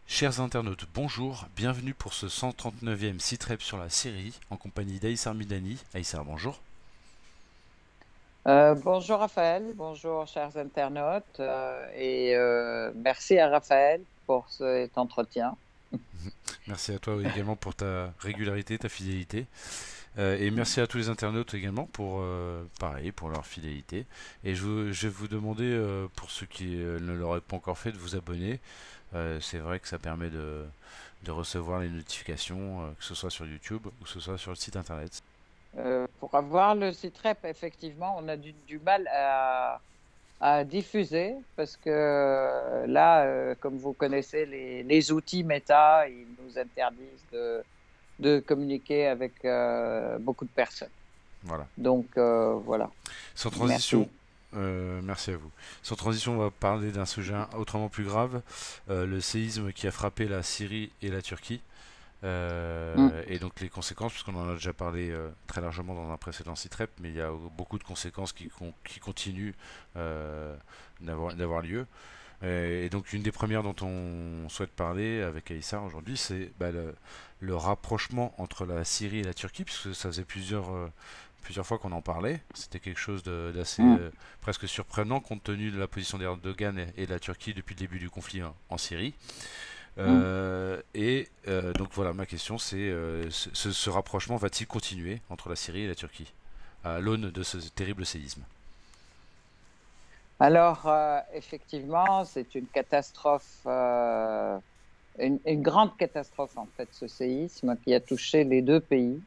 Chers internautes, bonjour, bienvenue pour ce 139e Citrep sur la Syrie en compagnie d'Aïssar Midani. Aïssar, bonjour. Bonjour Raphaël, bonjour chers internautes merci à Raphaël pour cet entretien. Merci à toi également pour ta régularité, ta fidélité. Et merci à tous les internautes également pour, pareil, pour leur fidélité. Et je vais vous demander, pour ceux qui ne l'auraient pas encore fait, de vous abonner. C'est vrai que ça permet de recevoir les notifications, que ce soit sur YouTube ou que ce soit sur le site internet. Pour avoir le site Rep, effectivement, on a du mal à diffuser parce que là, comme vous connaissez, les outils Meta, ils nous interdisent de communiquer avec beaucoup de personnes. Voilà. Donc, voilà. Sans Merci. transition, merci à vous. Sans transition, on va parler d'un sujet autrement plus grave, le séisme qui a frappé la Syrie et la Turquie. Mm. Et donc les conséquences, puisqu'on en a déjà parlé très largement dans un précédent Citrep, mais il y a beaucoup de conséquences qui continuent d'avoir lieu. Et donc une des premières dont on souhaite parler avec Aïssar aujourd'hui, c'est le rapprochement entre la Syrie et la Turquie, puisque ça faisait plusieurs fois qu'on en parlait. C'était quelque chose d'assez Mm. presque surprenant compte tenu de la position d'Erdogan et de la Turquie depuis le début du conflit en Syrie. Mm. Donc voilà, ma question c'est ce rapprochement va-t-il continuer entre la Syrie et la Turquie à l'aune de ce terrible séisme? Alors, effectivement, c'est une catastrophe, une grande catastrophe en fait, ce séisme qui a touché les deux pays,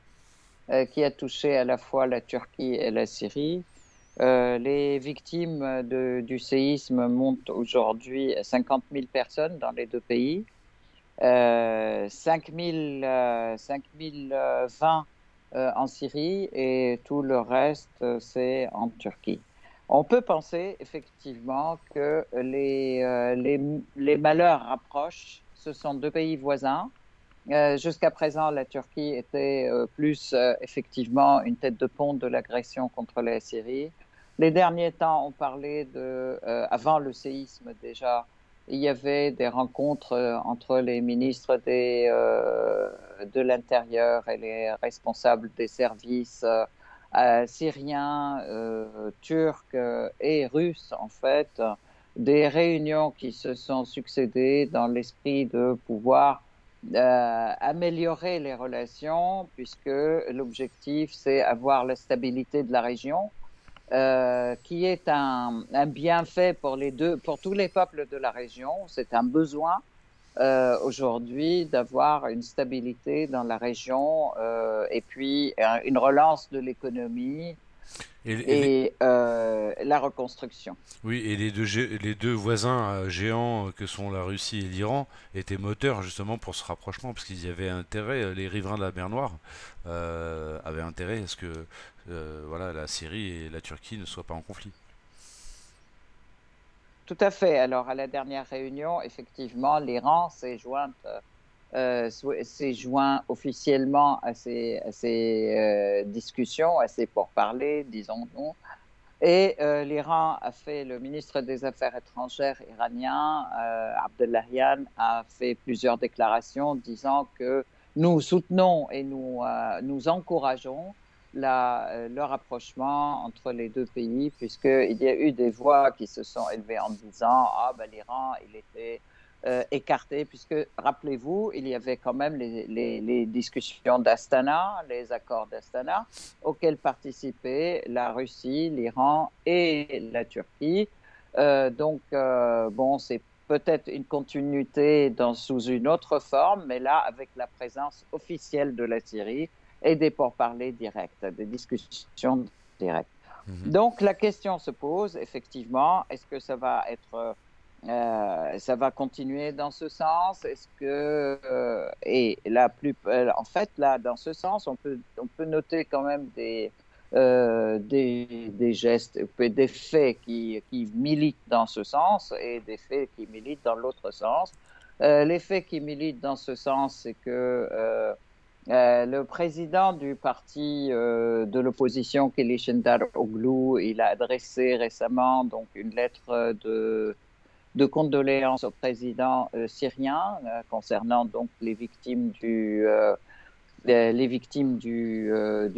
qui a touché à la fois la Turquie et la Syrie. Les victimes du séisme montent aujourd'hui à 50 000 personnes dans les deux pays, 5 000, 20 en Syrie et tout le reste, c'est en Turquie. On peut penser effectivement que les malheurs rapprochent. Ce sont deux pays voisins. Jusqu'à présent, la Turquie était plus effectivement une tête de pont de l'agression contre la Syrie. Les derniers temps, on parlait avant le séisme déjà, il y avait des rencontres entre les ministres de l'Intérieur et les responsables des services syriens, turcs et russes, en fait, des réunions qui se sont succédées dans l'esprit de pouvoir améliorer les relations, puisque l'objectif, c'est avoir la stabilité de la région, qui est un bienfait pour tous les peuples de la région. C'est un besoin aujourd'hui d'avoir une stabilité dans la région et puis une relance de l'économie Et, et et la reconstruction. oui, et les deux voisins géants que sont la Russie et l'Iran étaient moteurs justement pour ce rapprochement, parce qu'ils y avaient intérêt, les riverains de la mer Noire avaient intérêt à ce que voilà, la Syrie et la Turquie ne soient pas en conflit. Tout à fait. Alors, à la dernière réunion, effectivement, l'Iran s'est joint officiellement à ces discussions, à ces pourparlers, disons-nous. Et l'Iran a fait, le ministre des Affaires étrangères iranien, Abdollahian, a fait plusieurs déclarations disant que nous soutenons et nous encourageons le rapprochement entre les deux pays, puisqu'il y a eu des voix qui se sont élevées en disant ah ben l'Iran il était écarté, puisque rappelez-vous il y avait quand même les discussions d'Astana, les accords d'Astana auxquels participaient la Russie, l'Iran et la Turquie. Bon, c'est peut-être une continuité sous une autre forme, mais là, avec la présence officielle de la Syrie et des pourparlers directs, des discussions directes. Mhm. Donc, la question se pose, effectivement, est-ce que ça va continuer dans ce sens? Est-ce que en fait là dans ce sens on peut noter quand même des gestes, des faits qui militent dans ce sens et des faits qui militent dans l'autre sens. Les faits qui militent dans ce sens, c'est que Le président du parti de l'opposition, Kılıçdaroğlu, il a adressé récemment donc une lettre de condoléances au président syrien concernant donc les victimes du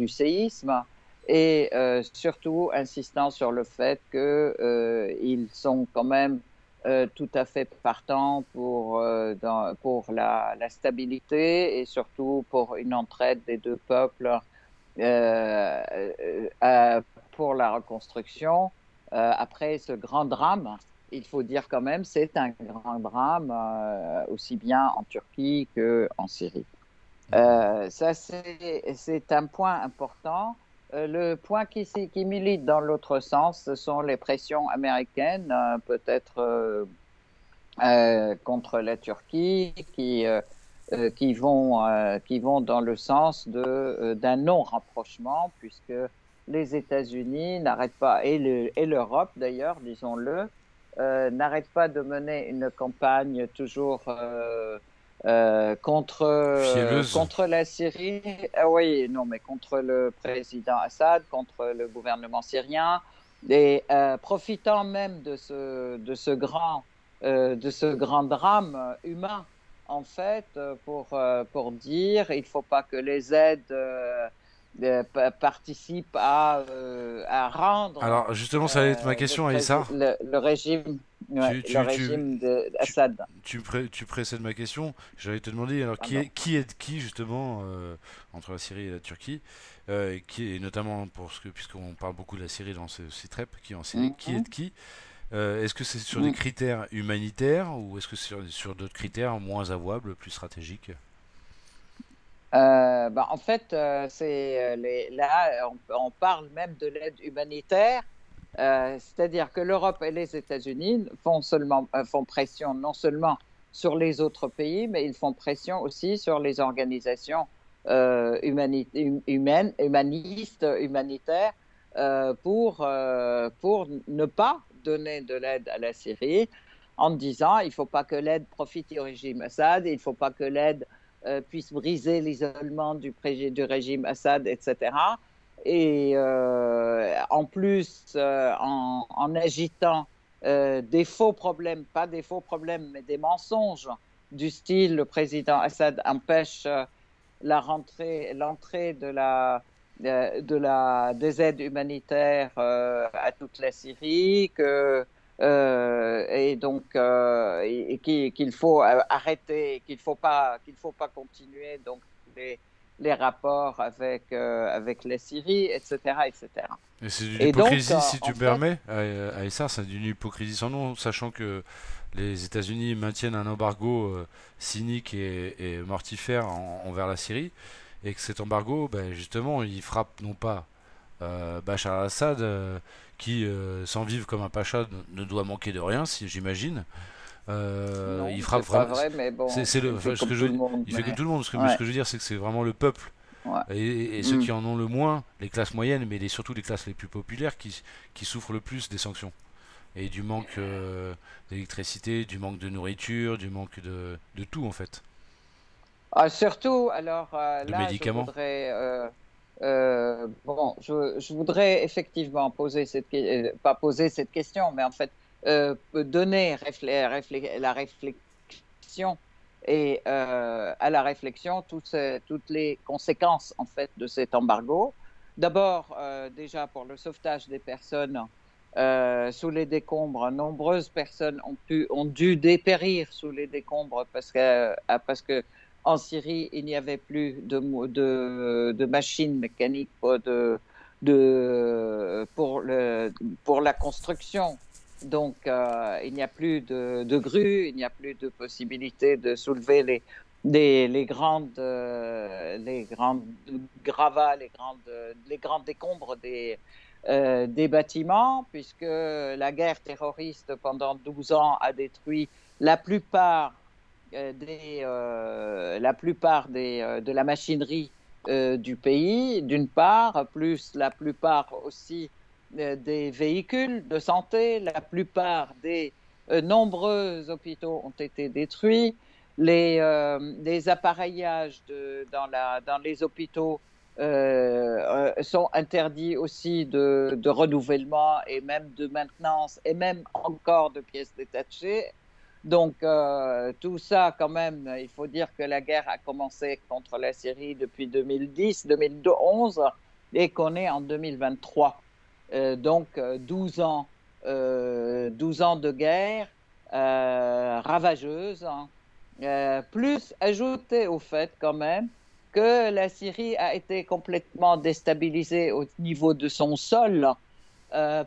séisme et surtout insistant sur le fait qu'ils sont quand même tout à fait partants pour la stabilité et surtout pour une entraide des deux peuples euh, pour la reconstruction. Après ce grand drame, il faut dire quand même, c'est un grand drame aussi bien en Turquie qu'en Syrie. Ça, c'est un point important. Le point qui milite dans l'autre sens, ce sont les pressions américaines, peut-être contre la Turquie, qui vont dans le sens d'un non-rapprochement, puisque les États-Unis n'arrêtent pas, et l'Europe d'ailleurs, disons-le, n'arrêtent pas de mener une campagne toujours Fielleuse. contre la Syrie. Ah oui, non, mais contre le président Assad, contre le gouvernement syrien, et profitant même de ce grand drame humain, en fait, pour dire il ne faut pas que les aides participent à rendre Alors justement, ça allait être ma question, Aïssa. le régime, ouais, Tu, le tu, tu, régime tu, d'Assad. tu précèdes ma question. J'allais te demander alors Pardon. qui est de qui justement entre la Syrie et la Turquie, qui est notamment puisqu'on parle beaucoup de la Syrie dans ces traips, qui est en Syrie, qui est de Mhm. qui? Est-ce que c'est sur des Mhm. critères humanitaires ou est-ce que c'est sur d'autres critères moins avouables, plus stratégiques? En fait, là, on parle même de l'aide humanitaire, c'est-à-dire que l'Europe et les États-Unis font pression non seulement sur les autres pays, mais ils font pression aussi sur les organisations humanistes, humanitaires, pour ne pas donner de l'aide à la Syrie en disant il ne faut pas que l'aide profite au régime Assad, il ne faut pas que l'aide puisse briser l'isolement du régime Assad, etc. Et en plus, en agitant des faux problèmes, pas des faux problèmes, mais des mensonges du style le président Assad empêche l'entrée des aides humanitaires à toute la Syrie, et donc qu'il faut arrêter, qu'il faut pas continuer donc les, les rapports avec la Syrie, etc., etc. Et c'est de Et donc, l'hypocrisie, si tu en me fait, permets, Aïssa, c'est d'une hypocrisie sans nom, sachant que les États-Unis maintiennent un embargo cynique et mortifère envers la Syrie, et que cet embargo, ben, justement, il frappe non pas Bachar al-Assad, qui, sans vivre comme un pacha, ne doit manquer de rien, si j'imagine. Il non, frappe c'est pas vraiment. vrai, mais bon, C'est le, il fait enfin, ce comme que je, tout le monde, il fait comme mais tout le monde. Mais ce ouais, que je veux dire, c'est que c'est vraiment le peuple ouais. et ceux Mm. qui en ont le moins, les classes moyennes, mais surtout les classes les plus populaires, qui souffrent le plus des sanctions et du manque d'électricité, du manque de nourriture, du manque de tout en fait, Surtout, alors de là, médicaments. je voudrais effectivement pas poser cette question, mais en fait, donner la réflexion et à la réflexion toutes les conséquences en fait de cet embargo. D'abord, déjà pour le sauvetage des personnes sous les décombres, nombreuses personnes ont dû dépérir sous les décombres parce que en Syrie, il n'y avait plus de machines mécaniques pour la construction. Donc, il n'y a plus de grues, il n'y a plus de possibilité de soulever les grandes gravats, les grands décombres des bâtiments, puisque la guerre terroriste pendant 12 ans a détruit la plupart de la machinerie du pays, d'une part, plus la plupart aussi des véhicules de santé, la plupart des nombreux hôpitaux ont été détruits. les appareillages dans les hôpitaux sont interdits aussi de renouvellement et même de maintenance et même encore de pièces détachées. Donc tout ça, quand même, il faut dire que la guerre a commencé contre la Syrie depuis 2010, 2011 et qu'on est en 2023. Donc 12 ans, 12 ans de guerre ravageuse, hein, plus ajouté au fait quand même que la Syrie a été complètement déstabilisée au niveau de son sol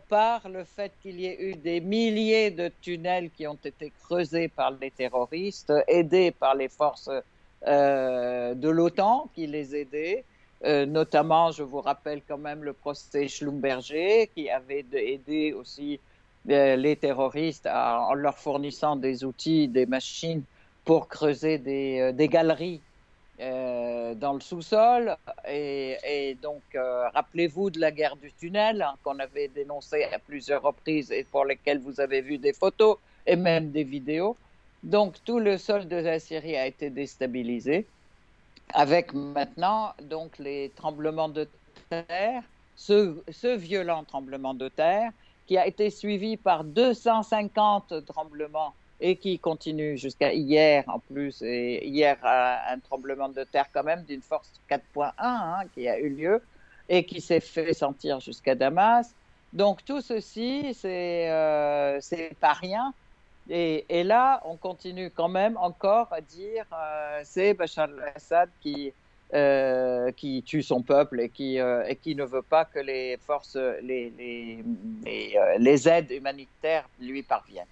par le fait qu'il y ait eu des milliers de tunnels qui ont été creusés par les terroristes, aidés par les forces de l'OTAN qui les aidaient. Notamment, je vous rappelle quand même le procès Schlumberger qui avait aidé aussi les terroristes en leur fournissant des outils, des machines pour creuser des galeries dans le sous-sol. Et donc, rappelez-vous de la guerre du tunnel hein, qu'on avait dénoncée à plusieurs reprises et pour lesquelles vous avez vu des photos et même des vidéos. Donc, tout le sol de la Syrie a été déstabilisé avec maintenant donc les tremblements de terre, ce violent tremblement de terre qui a été suivi par 250 tremblements et qui continue jusqu'à hier en plus. Et hier, un tremblement de terre quand même d'une force 4,1 hein, qui a eu lieu et qui s'est fait sentir jusqu'à Damas. Donc tout ceci, c'est pas rien. Et là, on continue quand même encore à dire c'est Bachar al-Assad qui tue son peuple et qui ne veut pas que les forces, les aides humanitaires lui parviennent.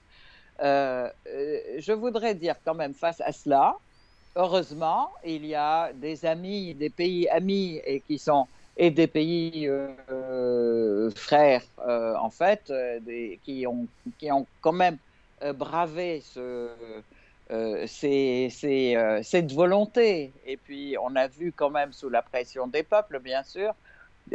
Je voudrais dire quand même face à cela, heureusement, il y a des amis, des pays amis et des pays frères en fait, qui ont quand même bravé cette volonté. Et puis on a vu quand même sous la pression des peuples, bien sûr,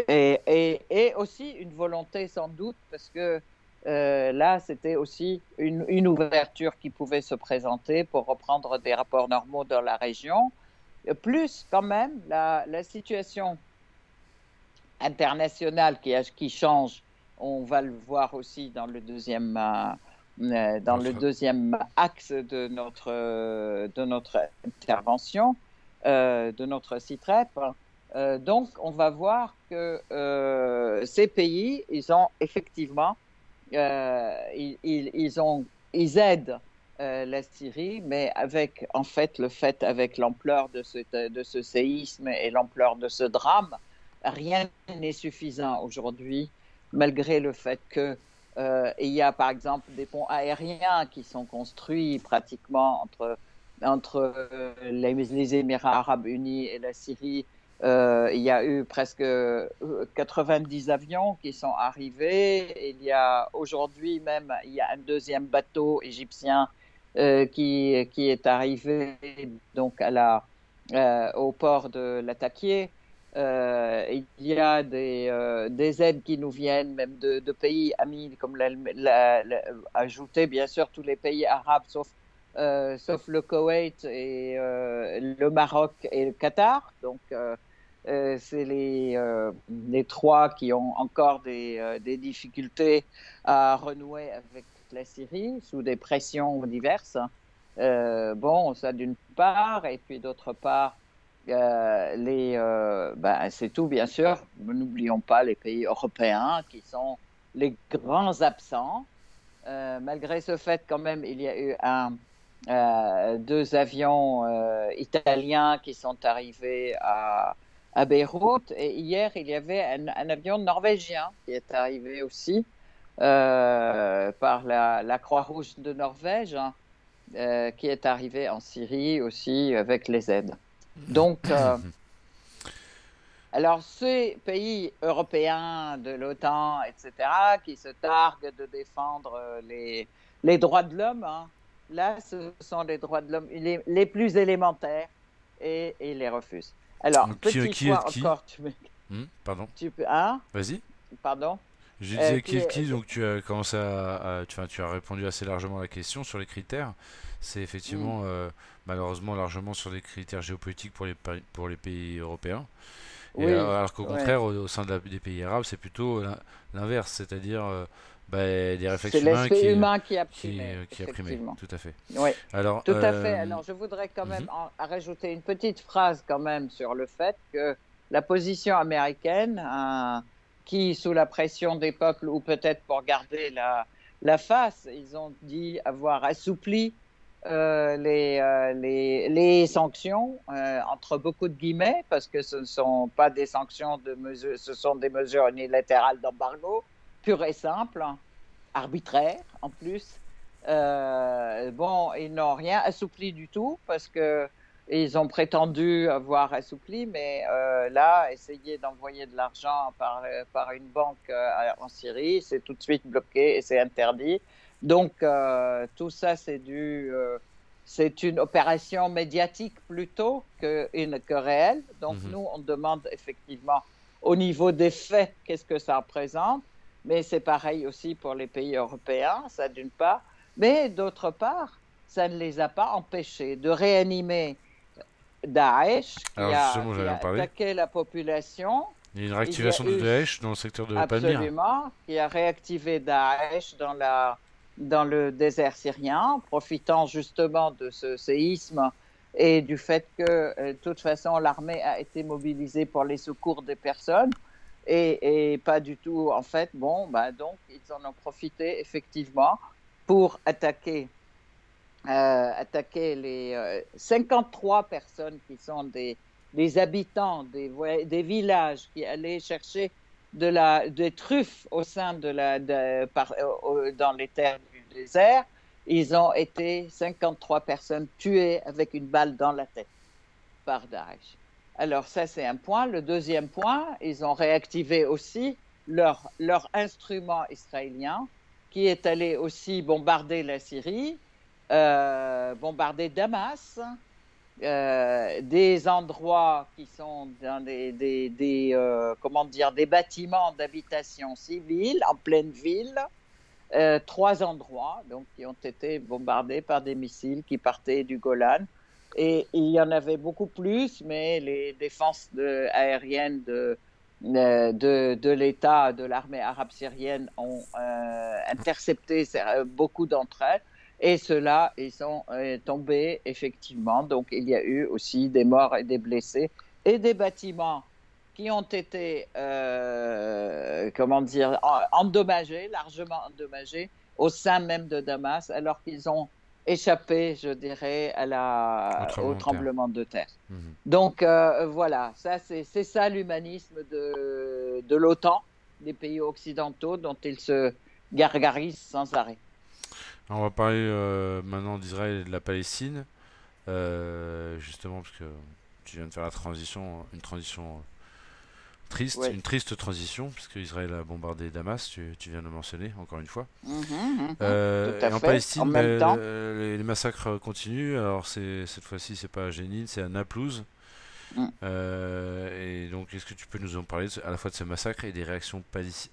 et aussi une volonté sans doute parce que là, c'était aussi une ouverture qui pouvait se présenter pour reprendre des rapports normaux dans la région. Plus quand même la situation internationale qui change, on va le voir aussi dans le deuxième axe de notre intervention, de notre site-rep. Donc, on va voir que ces pays, ils ont effectivement ils aident la Syrie, mais avec, en fait, avec l'ampleur de ce séisme et l'ampleur de ce drame, rien n'est suffisant aujourd'hui, malgré le fait que il y a par exemple des ponts aériens qui sont construits pratiquement entre les Émirats arabes unis et la Syrie. Il y a eu presque 90 avions qui sont arrivés. Il y a aujourd'hui même, il y a un deuxième bateau égyptien qui est arrivé donc au port de Latakia. Il y a des aides qui nous viennent même de pays amis, comme ajouter bien sûr tous les pays arabes sauf le Koweït et le Maroc et le Qatar. Donc, c'est les trois qui ont encore des difficultés à renouer avec la Syrie sous des pressions diverses. Bon, ça d'une part, et puis d'autre part, c'est tout bien sûr. N'oublions pas les pays européens qui sont les grands absents. Malgré ce fait, quand même, il y a eu deux avions italiens qui sont arrivés à Beyrouth. Et hier, il y avait un avion norvégien qui est arrivé aussi par la Croix-Rouge de Norvège, hein, qui est arrivé en Syrie aussi avec les aides. Donc, alors ces pays européens de l'OTAN, etc., qui se targuent de défendre les droits de l'homme, hein, là, ce sont les droits de l'homme les plus élémentaires et ils les refusent. Alors, qui petit point est qui encore, Pardon. hein? Vas-y. Pardon? Je disais qui est, donc tu as commencé tu as répondu assez largement à la question sur les critères. C'est hmm, effectivement malheureusement largement sur des critères géopolitiques pour les pays européens. Et oui, alors qu'au ouais. contraire, au sein des pays arabes, c'est plutôt l'inverse, c'est-à-dire bah, des C'est réflexes humains l'aspect humain qui a primé, qui a primé, effectivement. tout à fait. Oui, Alors, tout à fait. Alors, je voudrais quand même mhm, rajouter une petite phrase quand même sur le fait que la position américaine, qui, sous la pression des peuples, ou peut-être pour garder la face, ils ont dit avoir assoupli les sanctions, entre beaucoup de guillemets, parce que ce ne sont pas des sanctions de mesures, ce sont des mesures unilatérales d'embargo, pures et simples, arbitraire en plus. Bon, ils n'ont rien assoupli du tout parce que ils ont prétendu avoir assoupli, mais là, essayer d'envoyer de l'argent par une banque en Syrie, c'est tout de suite bloqué et c'est interdit. Donc, tout ça, c'est une opération médiatique plutôt que réelle. Donc, mhm. nous, on demande effectivement au niveau des faits, qu'est-ce que ça représente, mais c'est pareil aussi pour les pays européens, ça d'une part. Mais d'autre part, ça ne les a pas empêchés de réanimer Daesh Alors justement, qui j'allais en a parler. attaqué la population. Il y a une Il y a réactivation de eu Daesh dans le secteur de Palmyre. absolument qui a réactivé Daesh dans le désert syrien, profitant justement de ce séisme et du fait que, de toute façon, l'armée a été mobilisée pour les secours des personnes et pas du tout, en fait, bon, bah, donc ils en ont profité effectivement pour attaquer les 53 personnes qui sont des habitants des villages qui allaient chercher des truffes au sein dans les terres du désert. Ils ont été 53 personnes tuées avec une balle dans la tête par Daesh. Alors ça, c'est un point. Le deuxième point, ils ont réactivé aussi leur instrument israélien qui est allé aussi bombarder la Syrie, bombarder Damas, des endroits qui sont dans comment dire, des bâtiments d'habitation civile en pleine ville, trois endroits donc, qui ont été bombardés par des missiles qui partaient du Golan. Et il y en avait beaucoup plus, mais les défenses aériennes de l'État, de l'armée arabe syrienne ont intercepté beaucoup d'entre elles. Et ceux-là, ils sont tombés effectivement. Donc, il y a eu aussi des morts et des blessés et des bâtiments qui ont été, comment dire, endommagés, largement endommagés, au sein même de Damas, alors qu'ils ont échappé, je dirais, Un au tremblement de terre. tremblement de terre. Mhm. Donc, voilà, c'est ça l'humanisme de l'OTAN, des pays occidentaux dont ils se gargarisent sans arrêt. Alors, on va parler maintenant d'Israël et de la Palestine, justement parce que tu viens de faire une transition triste, Oui. une triste transition, puisque Israël a bombardé Damas, tu viens de le mentionner encore une fois. Mhm, mhm. Tout à Et en fait. En Palestine, même temps, les massacres continuent. Alors cette fois-ci, c'est pas à Jénine, c'est à Naplouse. mm. Et donc, est-ce que tu peux nous en parler à la fois de ce massacre et des réactions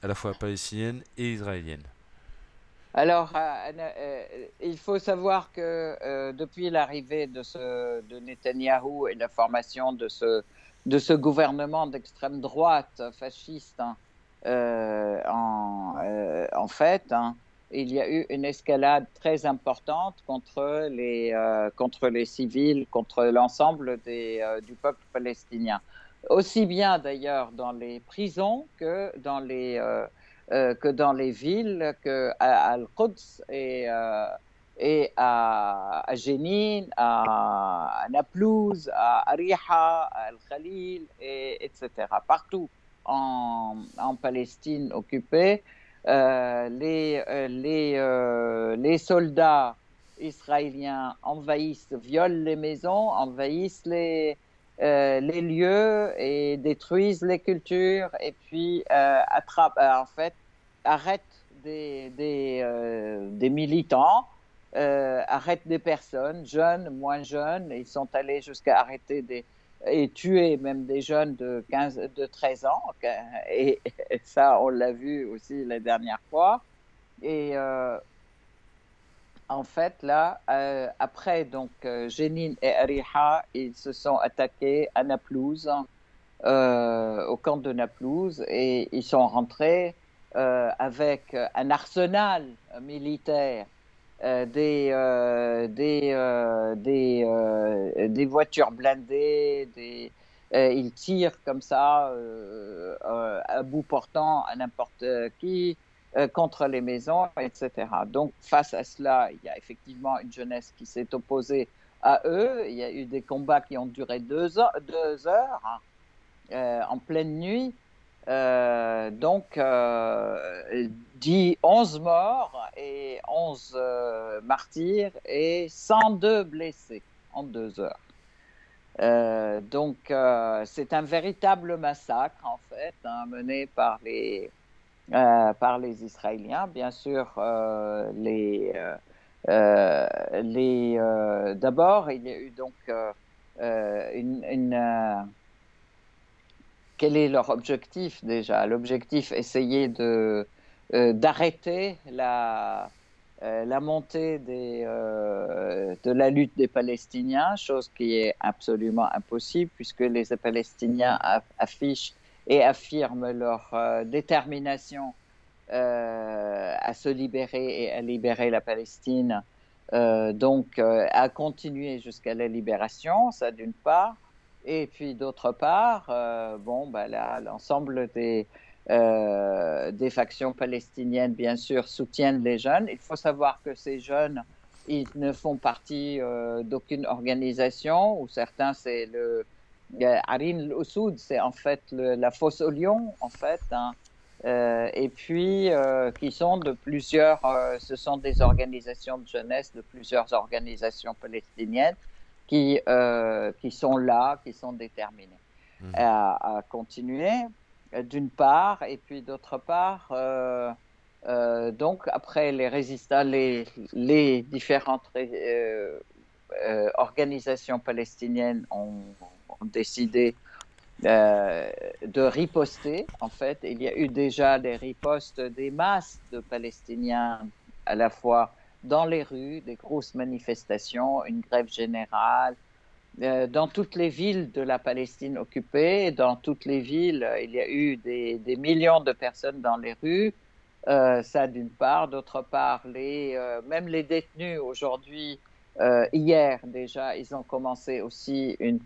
à la fois palestiniennes et israéliennes? Alors, il faut savoir que depuis l'arrivée de Netanyahou et la formation de ce gouvernement d'extrême droite fasciste, hein, en fait, hein, il y a eu une escalade très importante contre les civils, contre l'ensemble du peuple palestinien. Aussi bien d'ailleurs dans les prisons que dans les villes, à Al-Quds et à Jenin, à Naplouse, à Ariha, à Al-Khalil, etc. Partout en Palestine occupée, les soldats israéliens envahissent, violent les maisons, envahissent les lieux et détruisent les cultures et puis en fait, arrêtent des militants, arrêtent des personnes, jeunes, moins jeunes. Ils sont allés jusqu'à arrêter et tué même des jeunes de 15, de 13 ans. Et ça, on l'a vu aussi la dernière fois. Et en fait, là, après donc Jenin et Ariha, ils se sont attaqués à Naplouse, au camp de Naplouse, et ils sont rentrés avec un arsenal militaire, des voitures blindées, ils tirent comme ça à bout portant à n'importe qui contre les maisons, etc. Donc face à cela, il y a effectivement une jeunesse qui s'est opposée à eux. Il y a eu des combats qui ont duré 2 heures, hein, en pleine nuit. Donc, dit 11 morts et 11 martyrs et 102 blessés en 2 heures. Donc, c'est un véritable massacre, en fait, hein, mené par les Israéliens. Bien sûr, d'abord, il y a eu donc quel est leur objectif déjà? L'objectif, essayer d'arrêter la montée de la lutte des Palestiniens, chose qui est absolument impossible puisque les Palestiniens affichent et affirment leur détermination à se libérer et à libérer la Palestine, donc à continuer jusqu'à la libération, ça d'une part. Et puis d'autre part, bon, ben là, l'ensemble des factions palestiniennes, bien sûr, soutiennent les jeunes. Il faut savoir que ces jeunes, ils ne font partie d'aucune organisation, ou certains, c'est le Arin al-Ussoud, c'est en fait la fosse au lion, en fait, hein. Et puis qui sont de plusieurs, ce sont des organisations de jeunesse de plusieurs organisations palestiniennes qui sont là, qui sont déterminés à continuer, d'une part, et puis d'autre part, donc après les résistants, les différentes organisations palestiniennes ont décidé de riposter. En fait, il y a eu déjà des ripostes des masses de Palestiniens à la fois dans les rues, des grosses manifestations, une grève générale, dans toutes les villes de la Palestine occupée, dans toutes les villes, il y a eu des millions de personnes dans les rues. Ça d'une part. D'autre part, même les détenus aujourd'hui, hier déjà, ils ont commencé aussi une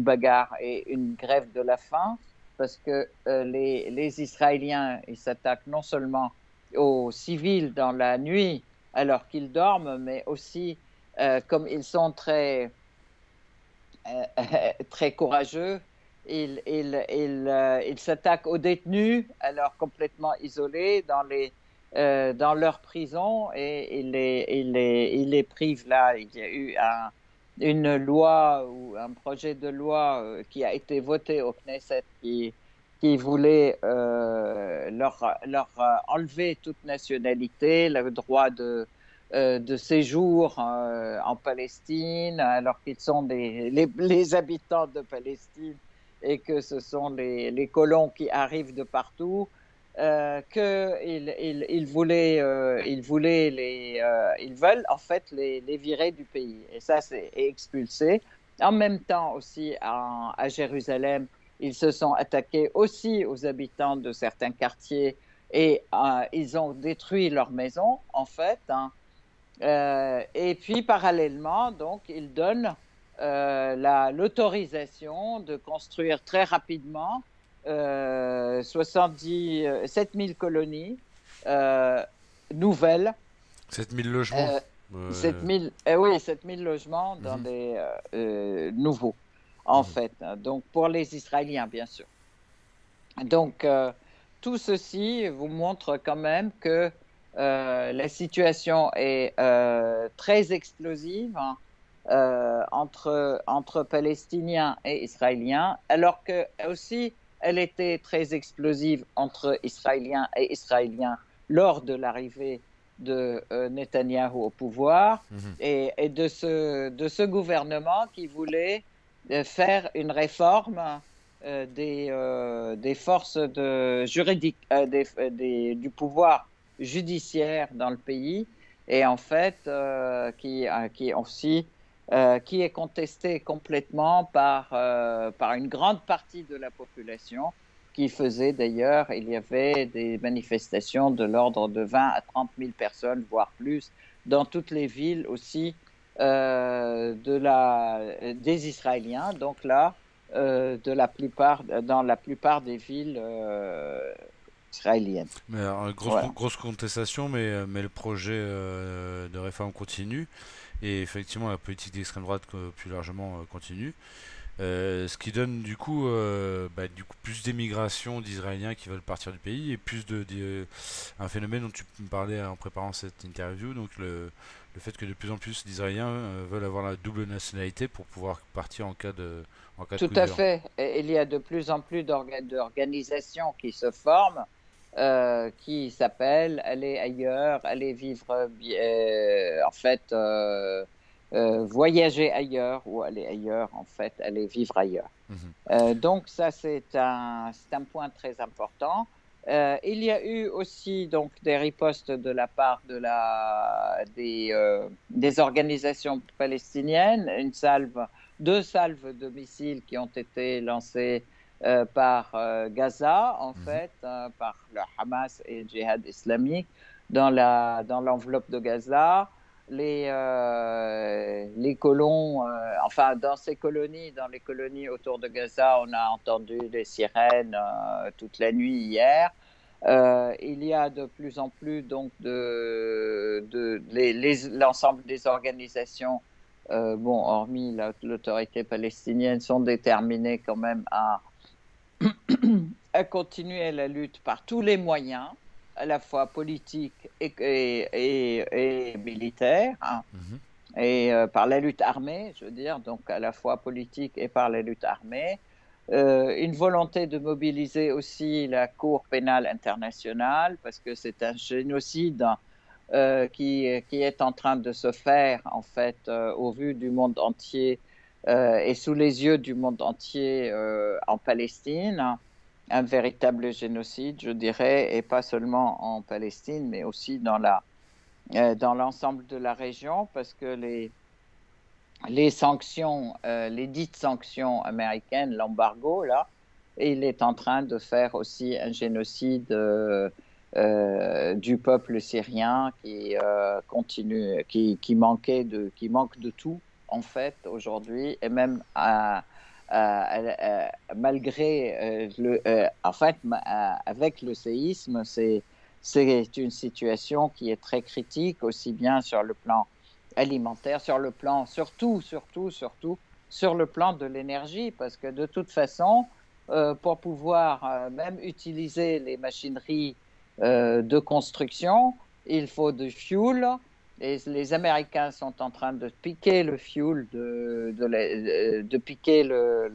bagarre et une grève de la faim parce que les Israéliens, ils s'attaquent non seulement aux civils dans la nuit alors qu'ils dorment, mais aussi comme ils sont très courageux. Ils s'attaquent aux détenus, alors complètement isolés dans leur prison, et ils les privent là. Il y a eu une loi ou un projet de loi qui a été voté au Knesset qui voulait leur enlever toute nationalité, le droit de séjour en Palestine, alors qu'ils sont les habitants de Palestine et que ce sont les colons qui arrivent de partout, qu'ils ils veulent en fait les virer du pays. Et ça, c'est expulsé. En même temps aussi à Jérusalem, ils se sont attaqués aussi aux habitants de certains quartiers et ils ont détruit leurs maisons, en fait, hein. Et puis, parallèlement, donc, il donne l'autorisation de construire très rapidement 7000 colonies nouvelles. 7000 logements. 7000, oui, 7000 logements dans des nouveaux, en fait. Donc, pour les Israéliens, bien sûr. Donc, tout ceci vous montre quand même que la situation est très explosive, hein, entre Palestiniens et Israéliens, alors que aussi elle était très explosive entre Israéliens et Israéliens lors de l'arrivée de Netanyahou au pouvoir et de ce gouvernement qui voulait faire une réforme des forces juridiques, du pouvoir judiciaire dans le pays, et en fait, qui est contesté complètement par une grande partie de la population, qui faisait d'ailleurs, il y avait des manifestations de l'ordre de 20 à 30 000 personnes, voire plus, dans toutes les villes aussi des Israéliens, donc là, dans la plupart des villes israéliennes. Mais Voilà. grosse contestation, mais le projet de réforme continue. Et effectivement, la politique d'extrême droite plus largement continue. Ce qui donne du coup plus d'émigration d'Israéliens qui veulent partir du pays et plus un phénomène dont tu me parlais en préparant cette interview, donc le fait que de plus en plus d'Israéliens veulent avoir la double nationalité pour pouvoir partir en cas de Tout coup à dur. fait. Et il y a de plus en plus d'organisations qui se forment, qui s'appellent aller ailleurs, aller vivre, en fait, voyager ailleurs, ou aller ailleurs, en fait, aller vivre ailleurs. Mhm. Donc ça, c'est un point très important. Il y a eu aussi donc des ripostes de la part des organisations palestiniennes, deux salves de missiles qui ont été lancées par Gaza, en Mhm. fait, par le Hamas et le Djihad islamique dans l'enveloppe de Gaza. Les colons, enfin, dans les colonies autour de Gaza, on a entendu des sirènes toute la nuit hier. Il y a de plus en plus donc l'ensemble des organisations, bon, hormis l'autorité palestinienne, sont déterminées quand même à continuer la lutte par tous les moyens, à la fois politiques et militaires, hein, Mhm. et par la lutte armée, je veux dire, donc à la fois politique et par la lutte armée. Une volonté de mobiliser aussi la Cour pénale internationale, parce que c'est un génocide qui est en train de se faire, en fait, au vu du monde entier et sous les yeux du monde entier en Palestine. Un véritable génocide, je dirais, et pas seulement en Palestine, mais aussi dans l'ensemble de la région, parce que les sanctions, les dites sanctions américaines, l'embargo, là, il est en train de faire aussi un génocide du peuple syrien qui manque de tout, en fait, aujourd'hui, et même malgré en fait, avec le séisme, c'est une situation qui est très critique, aussi bien sur le plan alimentaire, sur le plan, surtout, sur le plan de l'énergie, parce que de toute façon, pour pouvoir même utiliser les machineries de construction, il faut du fuel. Et les Américains sont en train de piquer le fuel, de piquer le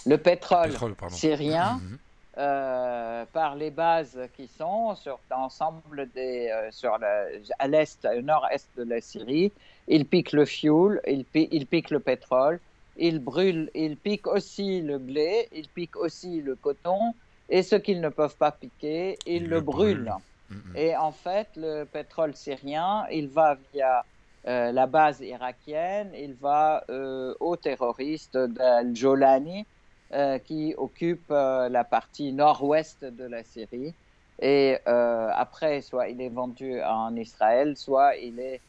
Le pétrole pétrole, pardon. syrien Mhm. par les bases qui sont sur l'ensemble à l'est, au nord-est de la Syrie. Ils piquent le fuel, ils piquent le pétrole, ils brûlent, ils piquent aussi le blé, ils piquent aussi le coton, et ce qu'ils ne peuvent pas piquer, ils Il le le brûlent. brûle. Mhm. Et en fait, le pétrole syrien, il va via la base irakienne, il va aux terroristes d'Al-Jolani, qui occupe la partie nord-ouest de la Syrie. Et après, soit il est vendu en Israël, soit il est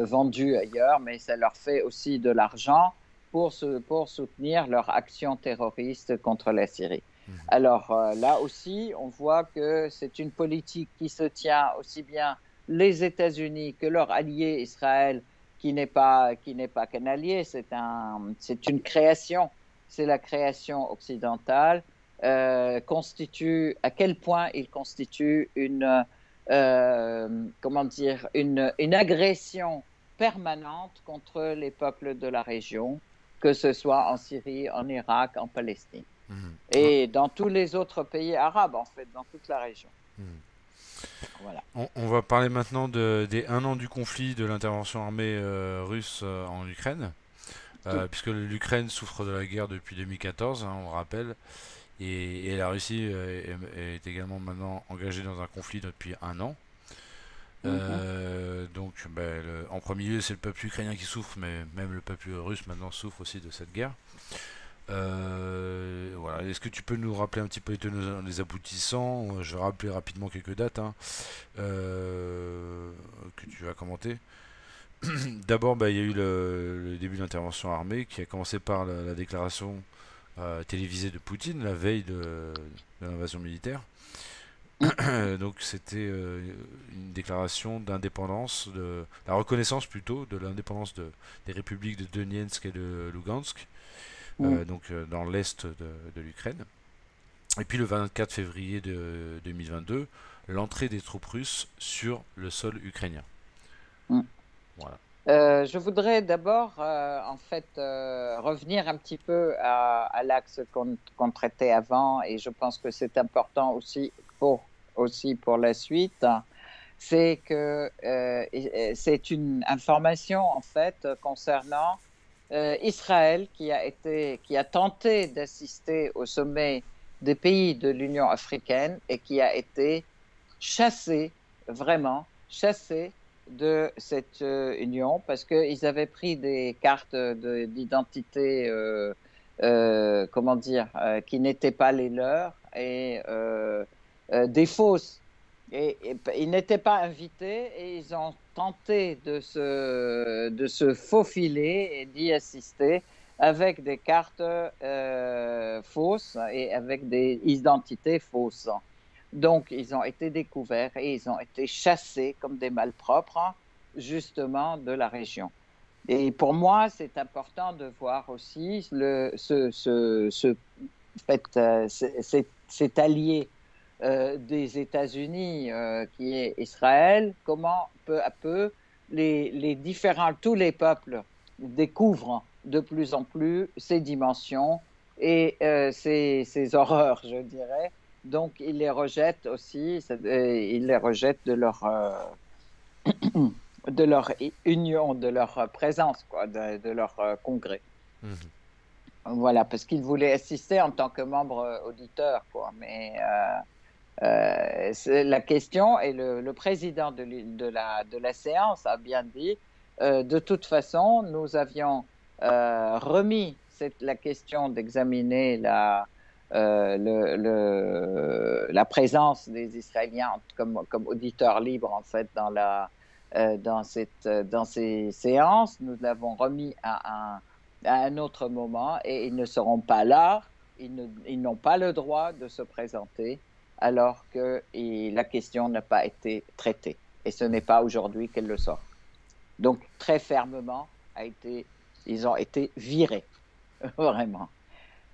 vendu ailleurs, mais ça leur fait aussi de l'argent pour soutenir leur action terroriste contre la Syrie. Mhm. Alors là aussi, on voit que c'est une politique qui se tient aussi bien les États-Unis que leur allié Israël, qui n'est pas qu'un allié, c'est une création, c'est la création occidentale, à quel point il constitue comment dire, une agression permanente contre les peuples de la région, que ce soit en Syrie, en Irak, en Mhm. Ouais. et dans tous les autres pays arabes, en fait, dans toute la région. Mhm. Voilà. On va parler maintenant des 1 an du conflit de l'intervention armée russe en Ukraine, Tout. puisque l'Ukraine souffre de la guerre depuis 2014, hein, on rappelle, et la Russie est également maintenant engagée dans un conflit depuis 1 an. Mhm. Donc, ben, en premier lieu, c'est le peuple ukrainien qui souffre, mais même le peuple russe maintenant souffre aussi de cette guerre. Voilà. Est-ce que tu peux nous rappeler un petit peu les aboutissants? Je vais rappeler rapidement quelques dates, hein, que tu vas commenter. D'abord, bah, il y a eu le début de l'intervention armée qui a commencé par la déclaration télévisée de Poutine la veille de l'invasion militaire. Donc c'était une déclaration d'indépendance, de la reconnaissance plutôt de l'indépendance des républiques de Donetsk et de Lugansk, Mhm. dans l'est de l'Ukraine. Et puis le 24 février de 2022, l'entrée des troupes russes sur le sol ukrainien. Mhm. Voilà. Je voudrais d'abord, en fait, revenir un petit peu à l'axe qu'on traitait avant, et je pense que c'est important aussi pour la suite. C'est que c'est une information en fait concernant Israël qui a tenté d'assister au sommet des pays de l'Union africaine et qui a été chassé, vraiment chassé de cette union parce qu'ils avaient pris des cartes d'identité, comment dire, qui n'étaient pas les leurs et des fausses. Et ils n'étaient pas invités et ils ont tenté de se faufiler et d'y assister avec des cartes fausses et avec des identités fausses. Donc, ils ont été découverts et ils ont été chassés comme des malpropres, justement, de la région. Et pour moi, c'est important de voir aussi cet allié des États-Unis, qui est Israël, comment peu à peu tous les peuples découvrent de plus en plus ces dimensions et ces horreurs, je dirais. Donc, ils les rejettent aussi, ils les rejettent de leur union, de leur présence, quoi, de leur congrès. Mhm. Voilà, parce qu'ils voulaient assister en tant que membre auditeur, quoi. Mais c'est la question, et le président de la séance a bien dit, de toute façon, nous avions remis la question d'examiner la présence des Israéliens comme auditeurs libres, en fait, dans ces séances. Nous l'avons remis à un autre moment et ils ne seront pas là. Ils n'ont pas le droit de se présenter alors que la question n'a pas été traitée. Et ce n'est pas aujourd'hui qu'elle le sort. Donc, très fermement, ils ont été virés, vraiment.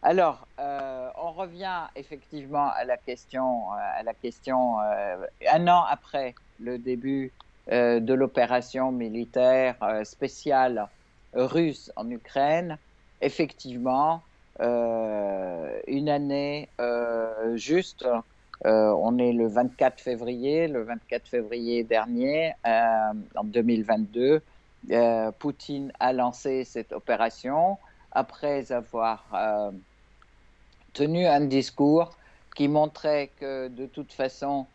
Alors, on revient effectivement à la question 1 an après le début de l'opération militaire spéciale russe en Ukraine. Effectivement, une année juste. On est le 24 février dernier, en 2022. Poutine a lancé cette opération après avoir tenu un discours qui montrait que de toute façon,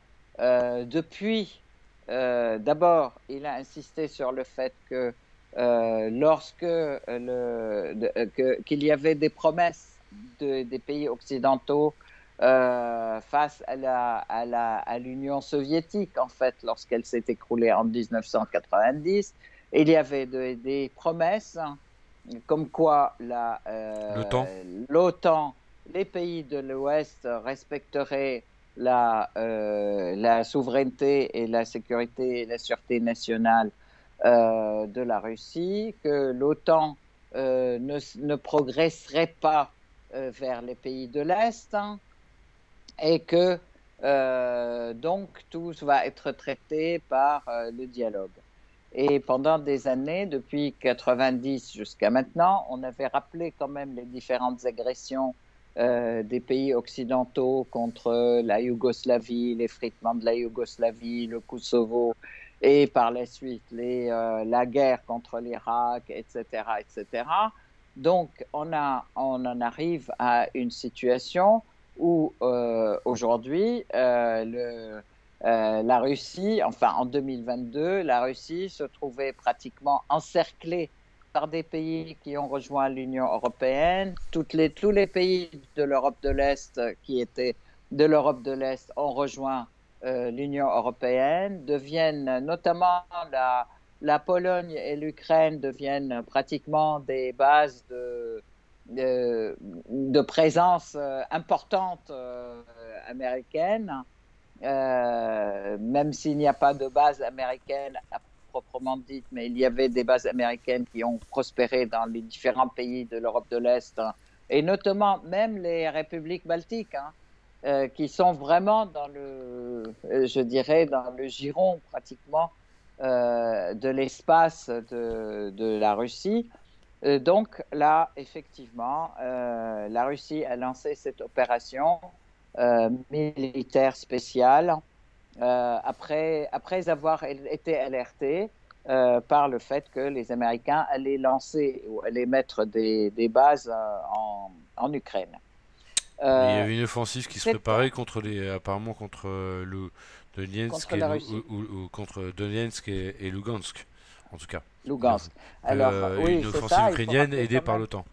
d'abord, il a insisté sur le fait que qu'il y avait des promesses des pays occidentaux face à l'Union soviétique, en fait, lorsqu'elle s'est écroulée en 1990. Il y avait des promesses comme quoi L'OTAN. l'OTAN, les pays de l'Ouest respecteraient la souveraineté et la sécurité et la sûreté nationale de la Russie, que l'OTAN ne progresserait pas vers les pays de l'Est, hein, et que donc tout va être traité par le dialogue. Et pendant des années, depuis 90 jusqu'à maintenant, on avait rappelé quand même les différentes agressions des pays occidentaux contre la Yougoslavie, l'effritement de la Yougoslavie, le Kosovo, et par la suite la guerre contre l'Irak, etc., etc. Donc, on en arrive à une situation où aujourd'hui, la Russie, enfin en 2022, la Russie se trouvait pratiquement encerclée par des pays qui ont rejoint l'Union européenne. Tous les pays de l'Europe de l'Est qui étaient de l'Europe de l'Est ont rejoint l'Union européenne, deviennent notamment la Pologne et l'Ukraine deviennent pratiquement des bases de présence importante américaine, même s'il n'y a pas de base américaine à proprement dite, mais il y avait des bases américaines qui ont prospéré dans les différents pays de l'Europe de l'Est, hein, et notamment même les républiques baltiques, hein, qui sont vraiment dans je dirais, dans le giron pratiquement de l'espace de la Russie. Donc là, effectivement, la Russie a lancé cette opération militaire spéciale après avoir été alerté par le fait que les Américains allaient lancer ou allaient mettre des bases en Ukraine. Il y avait une offensive qui se Cette, préparait apparemment contre le Donetsk contre et, la Russie, contre Donetsk et Lugansk, en tout cas. Lugansk. Alors oui, Une c'est offensive ça, il faut ukrainienne rappeler aidée quand par même. l'OTAN.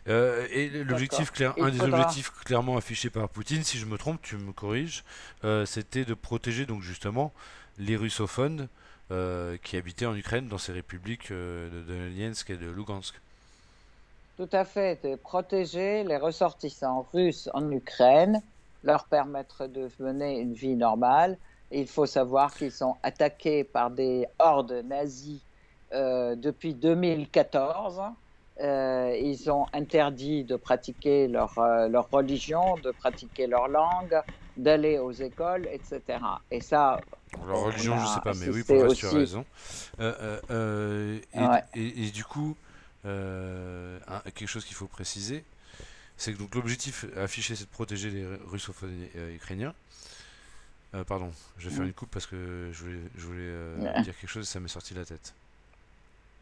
Et D'accord. un Il des faudra. objectifs clairement affichés par Poutine, si je me trompe, tu me corriges, c'était de protéger donc justement les russophones qui habitaient en Ukraine dans ces républiques de Donetsk et de Lugansk. Tout à fait, de protéger les ressortissants russes en Ukraine, leur permettre de mener une vie normale. Et il faut savoir qu'ils sont attaqués par des hordes nazies depuis 2014. Ils ont interdit de pratiquer leur religion, de pratiquer leur langue, d'aller aux écoles, etc. Et ça, Leur on religion, je sais a pas, mais oui, pour assisté le reste, tu as aussi. raison. Ouais, Et du coup, quelque chose qu'il faut préciser, c'est que donc l'objectif affiché, c'est de protéger les russophones ukrainiens. Pardon, je vais faire une coupe parce que je voulais dire quelque chose et ça m'est sorti de la tête.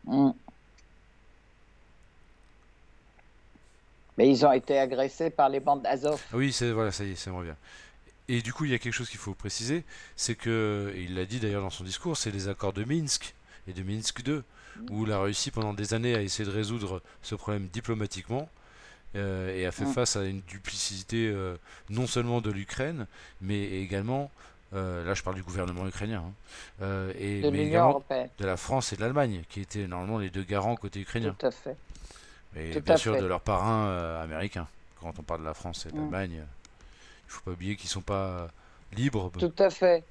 mm. Mais ils ont été agressés par les bandes Azov. Ah oui, voilà, ça y est, ça me revient. Et du coup, il y a quelque chose qu'il faut préciser, c'est que, et il l'a dit d'ailleurs dans son discours, c'est les accords de Minsk et de Minsk 2, où la Russie pendant des années a essayé de résoudre ce problème diplomatiquement et a fait Mm. face à une duplicité non seulement de l'Ukraine, mais également, là je parle du gouvernement ukrainien, hein, De mais l'Union également européenne. de la France et de l'Allemagne, qui étaient normalement les deux garants côté Tout ukrainien. à fait. Et Tout bien à sûr de fait. leurs parrains américains. Quand on parle de la France et de Mm. l'Allemagne, il faut pas oublier qu'ils sont pas libres. Tout à fait.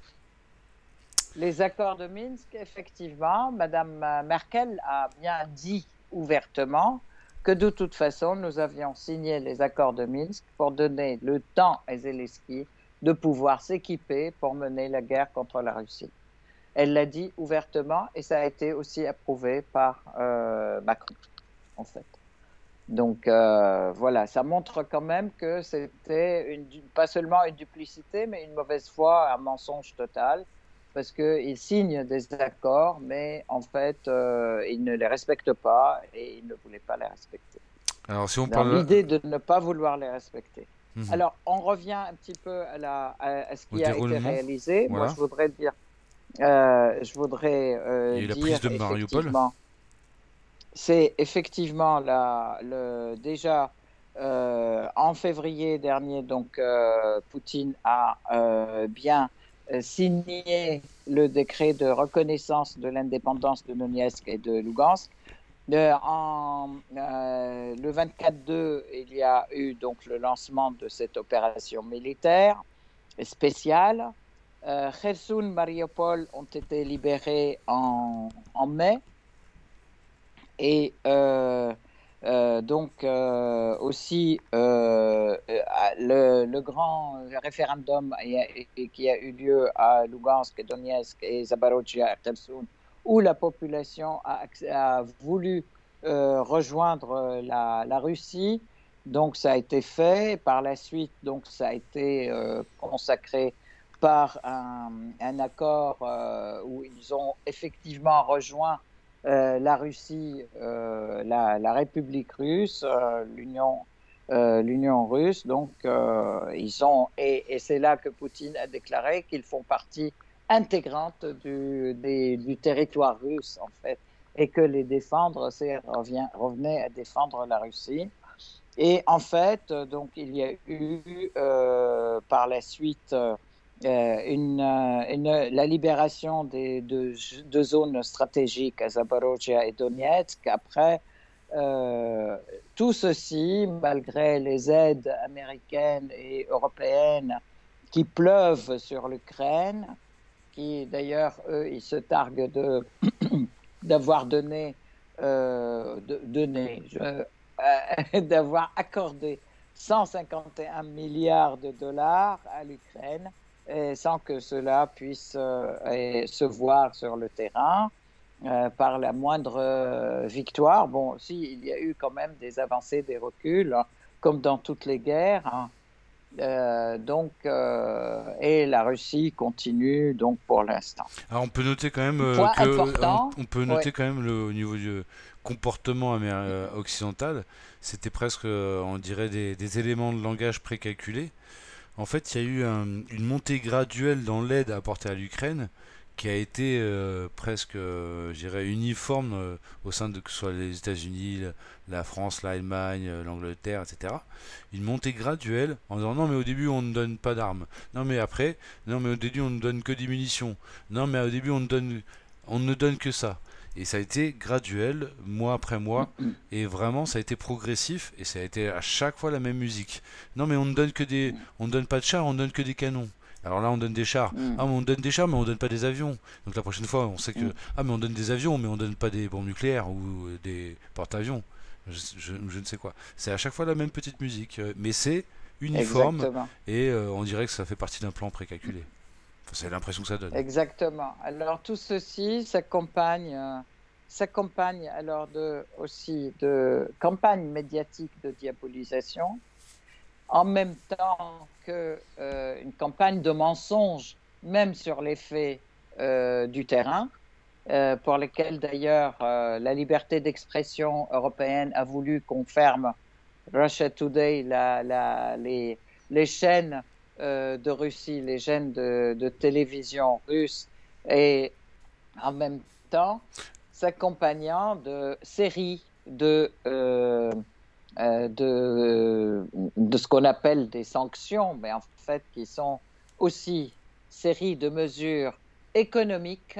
Les accords de Minsk, effectivement, Madame Merkel a bien dit ouvertement que de toute façon, nous avions signé les accords de Minsk pour donner le temps à Zelensky de pouvoir s'équiper pour mener la guerre contre la Russie. Elle l'a dit ouvertement et ça a été aussi approuvé par Macron, en fait. Donc voilà, ça montre quand même que c'était pas seulement une duplicité, mais une mauvaise foi, un mensonge total, parce qu'ils signent des accords, mais en fait, ils ne les respectent pas et ils ne voulaient pas les respecter. Alors si on Dans parle l'idée de ne pas vouloir les respecter. Mhm. Alors, on revient un petit peu à ce Au qui a été déroulement, réalisé. Moi, voilà. je voudrais Il y a eu la prise dire de Mariupol. effectivement c'est effectivement déjà en février dernier, donc Poutine a bien signé le décret de reconnaissance de l'indépendance de Donetsk et de Lugansk. Le 24-2, il y a eu donc le lancement de cette opération militaire spéciale. Kherson, Mariupol ont été libérés en mai. Et donc aussi le grand référendum qui a eu lieu à Lugansk, Donetsk et Zaporijjia, Kherson, où la population a voulu rejoindre la Russie, Donc ça a été fait. Par la suite, donc ça a été consacré par un accord où ils ont effectivement rejoint la Russie, la République russe, l'Union russe. Donc ils ont et c'est là que Poutine a déclaré qu'ils font partie intégrante du territoire russe en fait, et que les défendre, revenait à défendre la Russie. Et en fait, donc, il y a eu par la suite la libération des deux zones stratégiques, à Zaporozhye et Donetsk. Après, tout ceci, malgré les aides américaines et européennes qui pleuvent sur l'Ukraine, qui d'ailleurs, eux, ils se targuent d'avoir d'avoir accordé 151 milliards de dollars à l'Ukraine, sans que cela puisse se voir sur le terrain par la moindre victoire. Bon, si, il y a eu quand même des avancées, des reculs, hein, comme dans toutes les guerres, hein. Et la Russie continue donc pour l'instant. Alors on peut noter quand même Point important, on peut oui. noter quand même au niveau du comportement occidental, c'était presque, on dirait, des éléments de langage précalculés. En fait, il y a eu une montée graduelle dans l'aide apportée à l'Ukraine qui a été presque, je dirais, uniforme au sein de que ce soit les États-Unis, la France, l'Allemagne, l'Angleterre, etc. Une montée graduelle en disant non mais au début on ne donne pas d'armes, non mais après, non mais au début on ne donne que des munitions, non mais au début on ne donne que ça. Et ça a été graduel, mois après mois, et vraiment ça a été progressif, et ça a été à chaque fois la même musique. Non mais on ne donne pas de chars, on ne donne que des canons. Alors là, on donne des chars. Ah, mais on donne des chars, mais on donne pas des avions. Donc la prochaine fois, on sait que ah, mais on donne des avions, mais on donne pas des bombes nucléaires ou des porte-avions. Je ne sais quoi. C'est à chaque fois la même petite musique, mais c'est uniforme Exactement. et on dirait que ça fait partie d'un plan précalculé. Enfin, c'est l'impression que ça donne. Exactement. Alors tout ceci s'accompagne alors aussi de campagnes médiatiques de diabolisation, en même temps qu'une campagne de mensonges, même sur les faits du terrain, pour lesquels d'ailleurs la liberté d'expression européenne a voulu qu'on ferme Russia Today, les chaînes de Russie, les chaînes de télévision russes, et en même temps s'accompagnant de séries de ce qu'on appelle des sanctions, mais en fait qui sont aussi séries de mesures économiques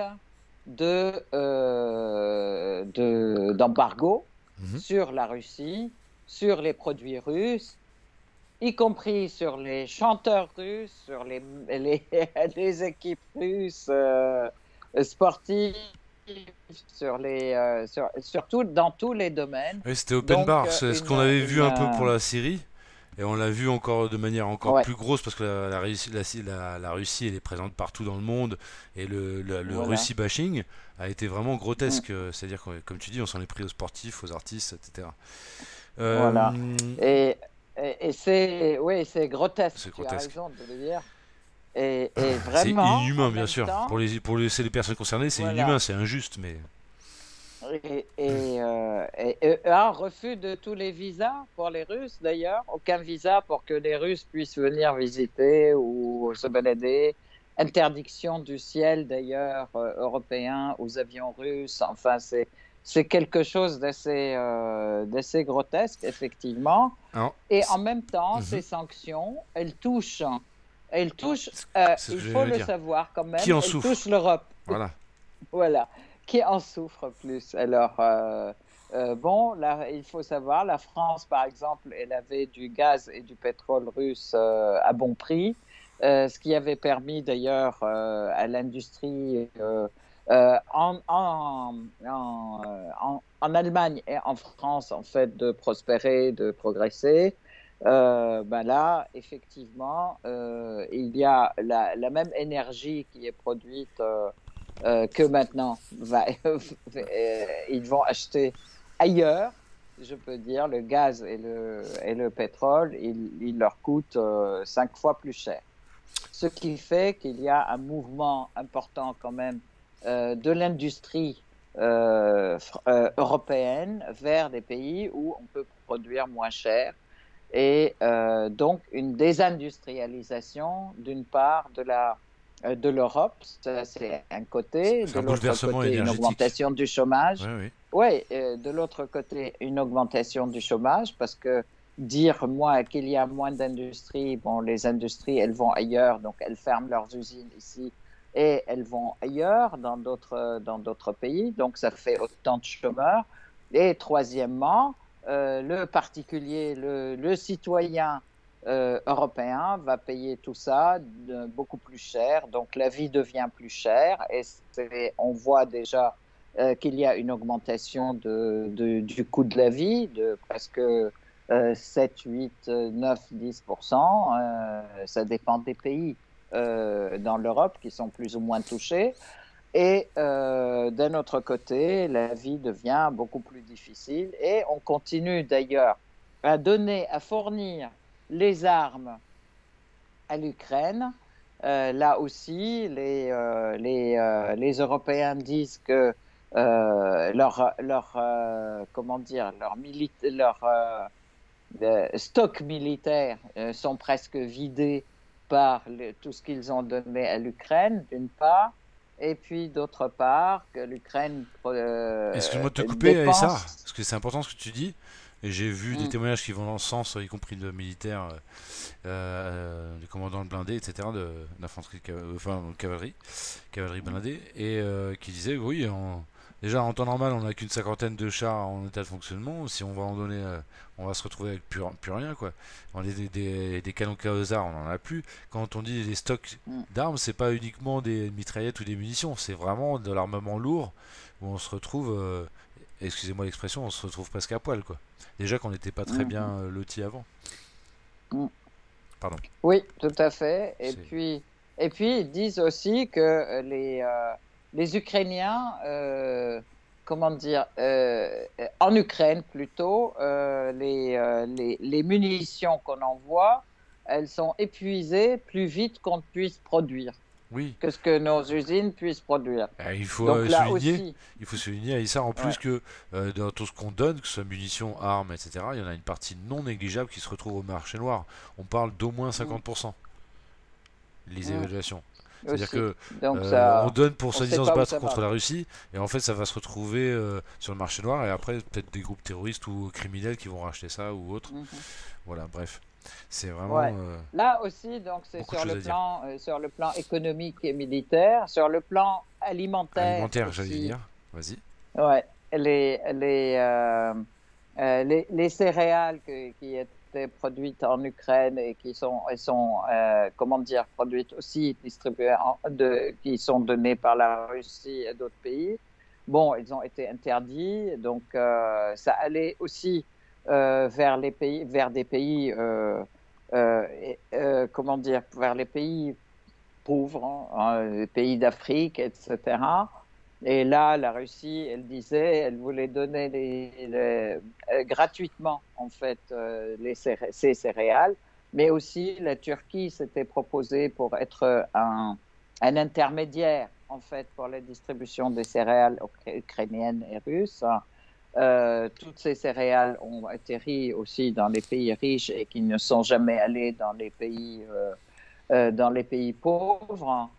d'embargo sur la Russie, sur les produits russes, y compris sur les chanteurs russes, sur les équipes russes sportives, surtout dans tous les domaines. Oui, c'était open Donc, bar, c'est ce qu'on avait vu un peu pour la Syrie. Et on l'a vu encore de manière encore ouais, plus grosse parce que la Russie elle est présente partout dans le monde et le voilà. Russie bashing a été vraiment grotesque. C'est-à-dire que, comme tu dis, on s'en est pris aux sportifs, aux artistes, etc. Voilà. Et c'est, oui, c'est grotesque, C'est tu as grotesque. raison de le dire. Et C'est vraiment, en inhumain, bien même sûr. temps, C'est les personnes concernées, c'est inhumain, voilà. c'est injuste, mais. Et un refus de tous les visas pour les Russes, d'ailleurs. Aucun visa pour que les Russes puissent venir visiter ou se balader. Interdiction du ciel, d'ailleurs, européen aux avions russes. Enfin, c'est quelque chose d'assez grotesque, effectivement. Alors, Et en même temps, ces sanctions, elles touchent, c'est ce que il faut j'allais le dire. savoir quand Qui même, en elles souffre? touchent l'Europe. Voilà. Voilà, qui en souffre plus. Alors, bon, là, il faut savoir, la France, par exemple, elle avait du gaz et du pétrole russe à bon prix, ce qui avait permis d'ailleurs à l'industrie en Allemagne et en France, en fait, de prospérer, de progresser. Ben là, effectivement, il y a la même énergie qui est produite que maintenant ils vont acheter ailleurs. si je peux dire, le gaz et le pétrole, il leur coûte 5 fois plus cher. Ce qui fait qu'il y a un mouvement important quand même de l'industrie européenne vers des pays où on peut produire moins cher et donc une désindustrialisation d'une part de l'Europe, ça c'est un côté, C'est de un l'autre bouleversement côté une énergétique. augmentation du chômage. Ouais, oui. Oui, de l'autre côté une augmentation du chômage parce que dire moi qu'il y a moins d'industries, bon les industries elles vont ailleurs donc elles ferment leurs usines ici et elles vont ailleurs dans d'autres pays donc ça fait autant de chômeurs. Et troisièmement, le particulier, le citoyen européen va payer tout ça beaucoup plus cher. Donc la vie devient plus chère et on voit déjà qu'il y a une augmentation du coût de la vie de presque 7, 8, 9, 10%. Ça dépend des pays dans l'Europe qui sont plus ou moins touchés. Et d'un autre côté, la vie devient beaucoup plus difficile et on continue d'ailleurs à fournir les armes à l'Ukraine. Là aussi, les Européens disent que comment dire, stocks militaires sont presque vidés par tout ce qu'ils ont donné à l'Ukraine, d'une part, et puis d'autre part, que l'Ukraine Excuse-moi de te couper, Aïssa, dépense. parce que c'est important ce que tu dis. Et j'ai vu des Mm, témoignages qui vont dans ce sens, y compris de militaires, des commandants de blindés, etc., d'infanterie, enfin cavalerie blindée, et qui disaient oui, déjà en temps normal, on n'a qu'une cinquantaine de chars en état de fonctionnement. Si on va en donner, on va se retrouver avec plus rien, quoi. On est des canons Kaosar, on n'en a plus. Quand on dit les stocks mm, d'armes, c'est pas uniquement des mitraillettes ou des munitions, c'est vraiment de l'armement lourd où on se retrouve, excusez-moi l'expression, on se retrouve presque à poil, quoi. Déjà qu'on n'était pas très bien mm, lotis avant. mm. Pardon. Oui, tout à fait. C'est... Et puis, ils disent aussi que les Ukrainiens, comment dire, en Ukraine plutôt, les munitions qu'on envoie, elles sont épuisées plus vite qu'on puisse produire Oui, que ce que nos usines puissent produire. il faut Donc là souligner, aussi, Aïssa, en plus ouais. que dans tout ce qu'on donne, que ce soit munitions, armes, etc., il y en a une partie non négligeable qui se retrouve au marché noir. On parle d'au moins Mm, 50%, les mm, évaluations. C'est-à-dire aussi. que Donc on ça, donne pour on ne sait soi-disant se pas où battre ça contre va. la Russie, et en fait ça va se retrouver sur le marché noir, et après peut-être des groupes terroristes ou criminels qui vont racheter ça ou autre. Mhm. Voilà, bref. C'est vraiment Ouais. Là aussi, donc c'est beaucoup de choses à dire. sur le plan économique et militaire, sur le plan alimentaire Alimentaire, j'allais aussi. dire. Vas-y. Ouais, les les les céréales qui étaient produites en Ukraine et elles sont comment dire produites aussi distribuées qui sont données par la Russie et d'autres pays. Bon, ils ont été interdits, donc ça allait aussi vers des pays comment dire vers les pays pauvres, les pays d'Afrique, etc. Et là, la Russie, elle disait, elle voulait donner gratuitement, en fait, ces céréales, mais aussi la Turquie s'était proposée pour être un intermédiaire, en fait, pour la distribution des céréales ukrainiennes et russes. Toutes ces céréales ont atterri aussi dans les pays riches et qui ne sont jamais allées dans les pays pauvres.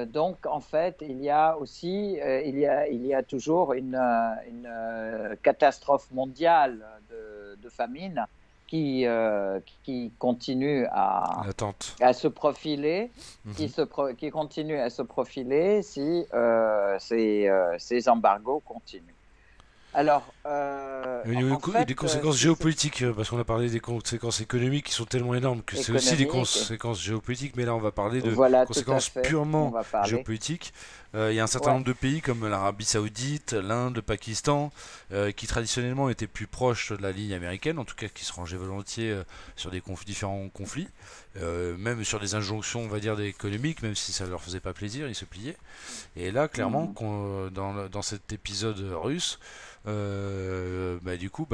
Donc, en fait, il y a aussi, il y a toujours une catastrophe mondiale de famine qui continue L'attente. à se profiler, Mhm. qui continue à se profiler si ces embargos continuent. Alors, Et au niveau en fait, des conséquences géopolitiques, parce qu'on a parlé des conséquences économiques qui sont tellement énormes que c'est aussi des économique, conséquences géopolitiques, mais là on va parler de voilà, tout à conséquences fait, on purement va parler. géopolitiques. Il y a un certain Ouais. nombre de pays comme l'Arabie Saoudite, l'Inde, le Pakistan, qui traditionnellement étaient plus proches de la ligne américaine, en tout cas qui se rangeaient volontiers sur des différents conflits, même sur des injonctions, on va dire, économiques, même si ça leur faisait pas plaisir, ils se pliaient. Et là, clairement, Mhm. dans cet épisode russe, du coup,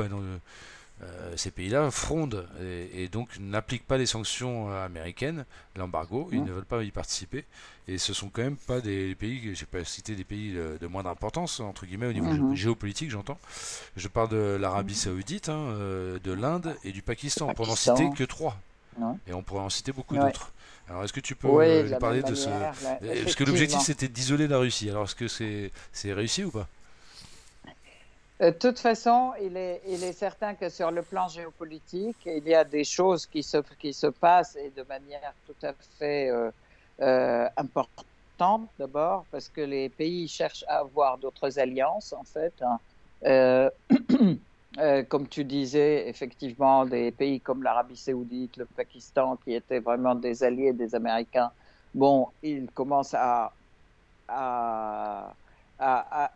ces pays-là frondent et donc n'appliquent pas les sanctions américaines, l'embargo, ils ne veulent pas y participer. Et ce sont quand même pas des pays, je n'ai pas cité des pays de moindre importance, entre guillemets, au niveau géopolitique, j'entends. Je parle de l'Arabie Saoudite, de l'Inde et du Pakistan, pour n'en citer que trois. Ouais. Et on pourrait en citer beaucoup Ouais. d'autres. Alors, est-ce que tu Oui, peux de nous la parler même de ce... manière, Parce que l'objectif, effectivement. c'était d'isoler la Russie. Alors, est-ce que c'est réussi ou pas? De toute façon, il est certain que sur le plan géopolitique, il y a des choses qui se passent et de manière tout à fait importante d'abord, parce que les pays cherchent à avoir d'autres alliances, en fait. Euh, Comme tu disais, effectivement, des pays comme l'Arabie saoudite, le Pakistan, qui étaient vraiment des alliés des Américains, bon, ils commencent à, à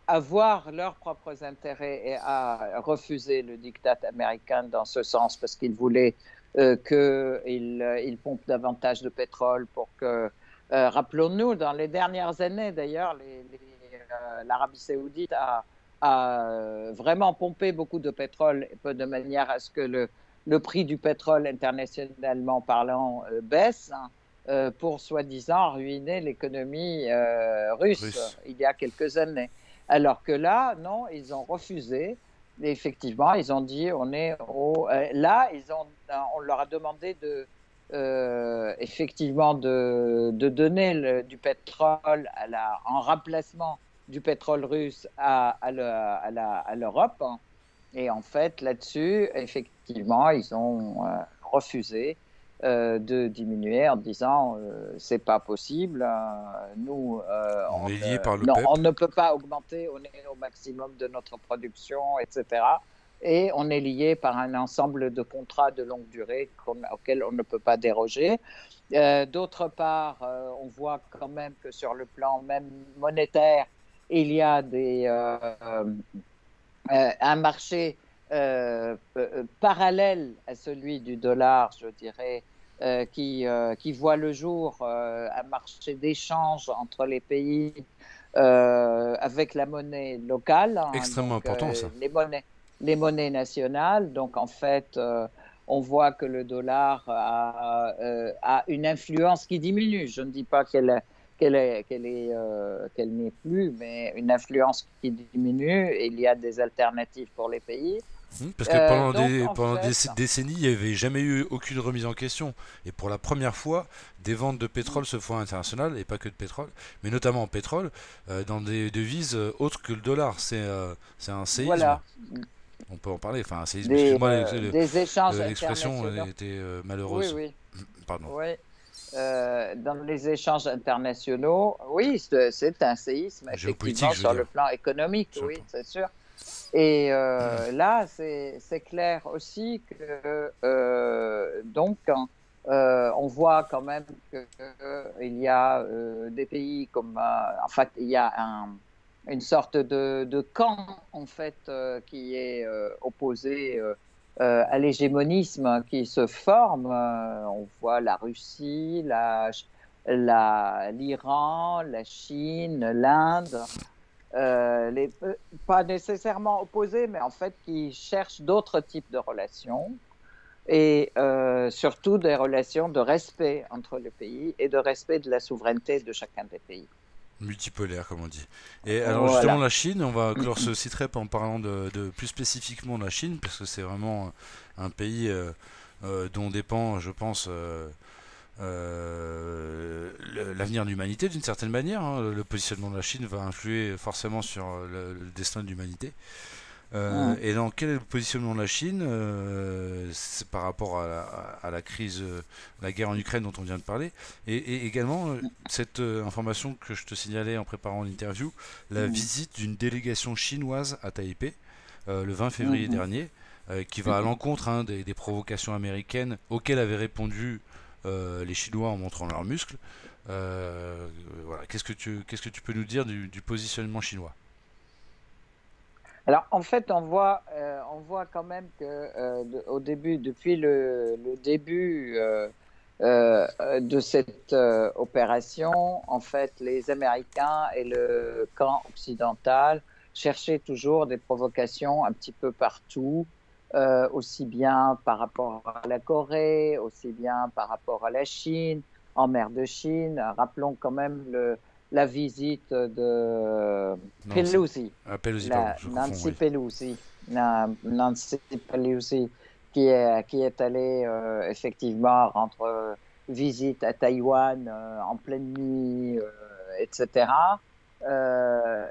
avoir leurs propres intérêts et à refuser le diktat américain dans ce sens parce qu'ils voulaient qu'il pompe davantage de pétrole pour que, rappelons-nous, dans les dernières années d'ailleurs, l'Arabie saoudite a vraiment pompé beaucoup de pétrole de manière à ce que le prix du pétrole internationalement parlant baisse, hein, pour soi-disant ruiner l'économie russe Russe. il y a quelques années. Alors que là, non, ils ont refusé. Et effectivement, ils ont dit on est au. Là, on leur a demandé effectivement de donner du pétrole en remplacement du pétrole russe à l'Europe. Et en fait, là-dessus, effectivement, ils ont refusé de diminuer en disant c'est pas possible, nous On est lié par non, on l'OPEP. ne peut pas augmenter, on est au maximum de notre production, etc. Et on est lié par un ensemble de contrats de longue durée auxquels on ne peut pas déroger. D'autre part, on voit quand même que sur le plan même monétaire, il y a un marché parallèle à celui du dollar, je dirais, qui voit le jour, un marché d'échange entre les pays avec la monnaie locale, hein, Extrêmement donc important, ça. les monnaies nationales. Donc en fait, on voit que le dollar a une influence qui diminue. Je ne dis pas qu'elle n'est plus, mais une influence qui diminue. Et il y a des alternatives pour les pays. Parce que Donc, en pendant des fait, décennies, il n'y avait jamais eu aucune remise en question. Et pour la première fois, des ventes de pétrole se font à l'international, et pas que de pétrole, mais notamment en pétrole, dans des devises autres que le dollar. C'est un séisme. voilà, On peut en parler. Enfin, un séisme, excuse-moi, des échanges l'expression internationaux. était Oui, malheureuse. oui, Pardon. oui. Dans les échanges internationaux, oui, c'est un séisme, Géopolitique, effectivement, je veux sur dire. le plan économique, Sur le oui, plan. c'est sûr. Et là, c'est clair aussi que donc on voit quand même qu'il y a des pays comme, en fait, il y a une sorte de camp en fait qui est opposé à l'hégémonisme qui se forme. On voit la Russie, l'Iran, la Chine, l'Inde pas nécessairement opposés, mais en fait qui cherchent d'autres types de relations et surtout des relations de respect entre les pays et de respect de la souveraineté de chacun des pays. Multipolaire, comme on dit. Et alors justement, Voilà. la Chine, on va clore ce site rep en parlant de plus spécifiquement de la Chine, parce que c'est vraiment un pays dont dépend, je pense, l'avenir de l'humanité d'une certaine manière. Le positionnement de la Chine va influer forcément sur le destin de l'humanité. Et dans quel est le positionnement de la Chine c'est par rapport à la crise, la guerre en Ukraine dont on vient de parler, et également cette information que je te signalais en préparant l'interview, la visite d'une délégation chinoise à Taipei le 20 février dernier, qui va à l'encontre des provocations américaines auxquelles avaient répondu les Chinois en montrant leurs muscles. Voilà. Qu'est-ce que tu peux nous dire du positionnement chinois? Alors, en fait, on voit quand même que au début, depuis le début de cette opération, en fait, les Américains et le camp occidental chercher toujours des provocations un petit peu partout, aussi bien par rapport à la Corée, aussi bien par rapport à la Chine, en mer de Chine. Rappelons quand même la visite de Non, c'est Pelosi, Pelosi, pardon, je confonds, Nancy oui. Pelosi, Nancy Pelosi, qui est allée effectivement rendre visite à Taïwan en pleine nuit, etc. Euh,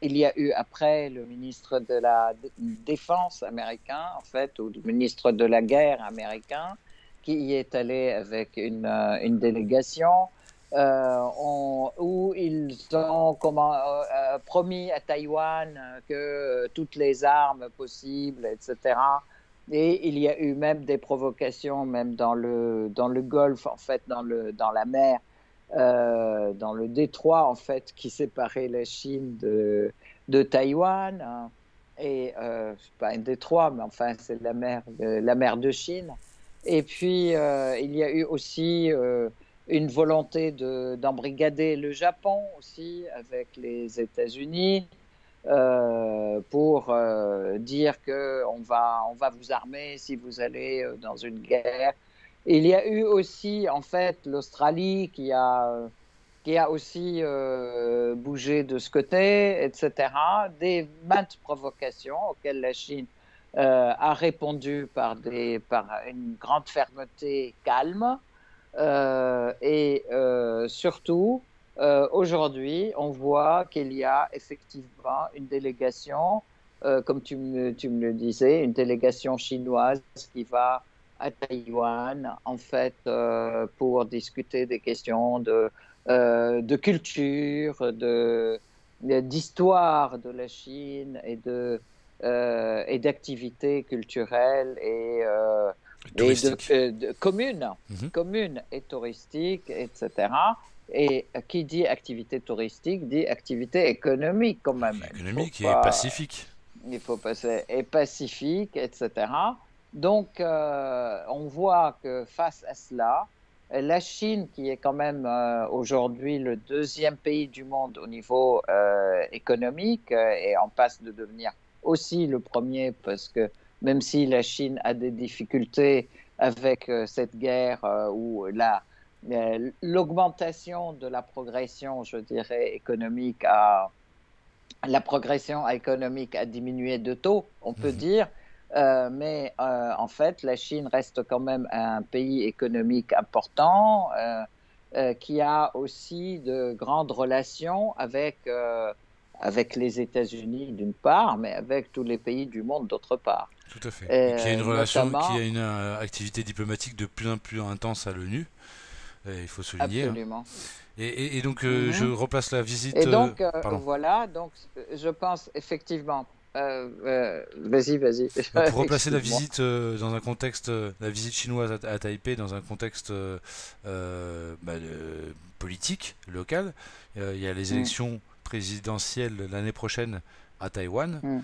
il y a eu après le ministre de la Défense américain, en fait, ou le ministre de la Guerre américain, qui y est allé avec une délégation où ils ont promis à Taïwan que toutes les armes possibles, etc. Et il y a eu même des provocations, même dans le Golfe, en fait, dans la mer, dans le détroit, en fait, qui séparait la Chine de Taïwan. Hein. Et pas un détroit, mais enfin, c'est la mer de Chine. Et puis, il y a eu aussi une volonté d'embrigader le Japon aussi avec les États-Unis pour dire on va vous armer si vous allez dans une guerre. Il y a eu aussi, en fait, l'Australie qui a aussi bougé de ce côté, etc. Des maintes provocations auxquelles la Chine a répondu par une grande fermeté calme. Surtout, aujourd'hui, on voit qu'il y a effectivement une délégation, comme tu me le disais, une délégation chinoise qui va à Taïwan, en fait, pour discuter des questions de culture, d'histoire de la Chine et d'activités culturelles Touristique. communes, Mhm. communes et touristiques, etc. Et qui dit activité touristique dit activité économique quand même. Économique et pacifique. Il faut passer et pacifique, etc. Donc, on voit que face à cela, la Chine, qui est quand même aujourd'hui le deuxième pays du monde au niveau économique, et en passe de devenir aussi le premier, parce que même si la Chine a des difficultés avec cette guerre où l'augmentation de la progression, je dirais, économique la progression économique a diminué de taux, on peut Mhm. dire, mais en fait, la Chine reste quand même un pays économique important qui a aussi de grandes relations avec les États-Unis d'une part, mais avec tous les pays du monde d'autre part. Tout à fait. Et qui a une relation, qui a Notamment, une activité diplomatique de plus en plus intense à l'ONU, il faut souligner, hein. absolument. Et donc je Mhm. replace la visite. Et donc, Pardon. voilà, donc je pense effectivement. Vas-y, vas-y, Pour replacer la excuse-moi. visite dans un contexte, la visite chinoise à Taipei dans un contexte politique local, il y a les Mm, élections présidentielles l'année prochaine à Taïwan. mm,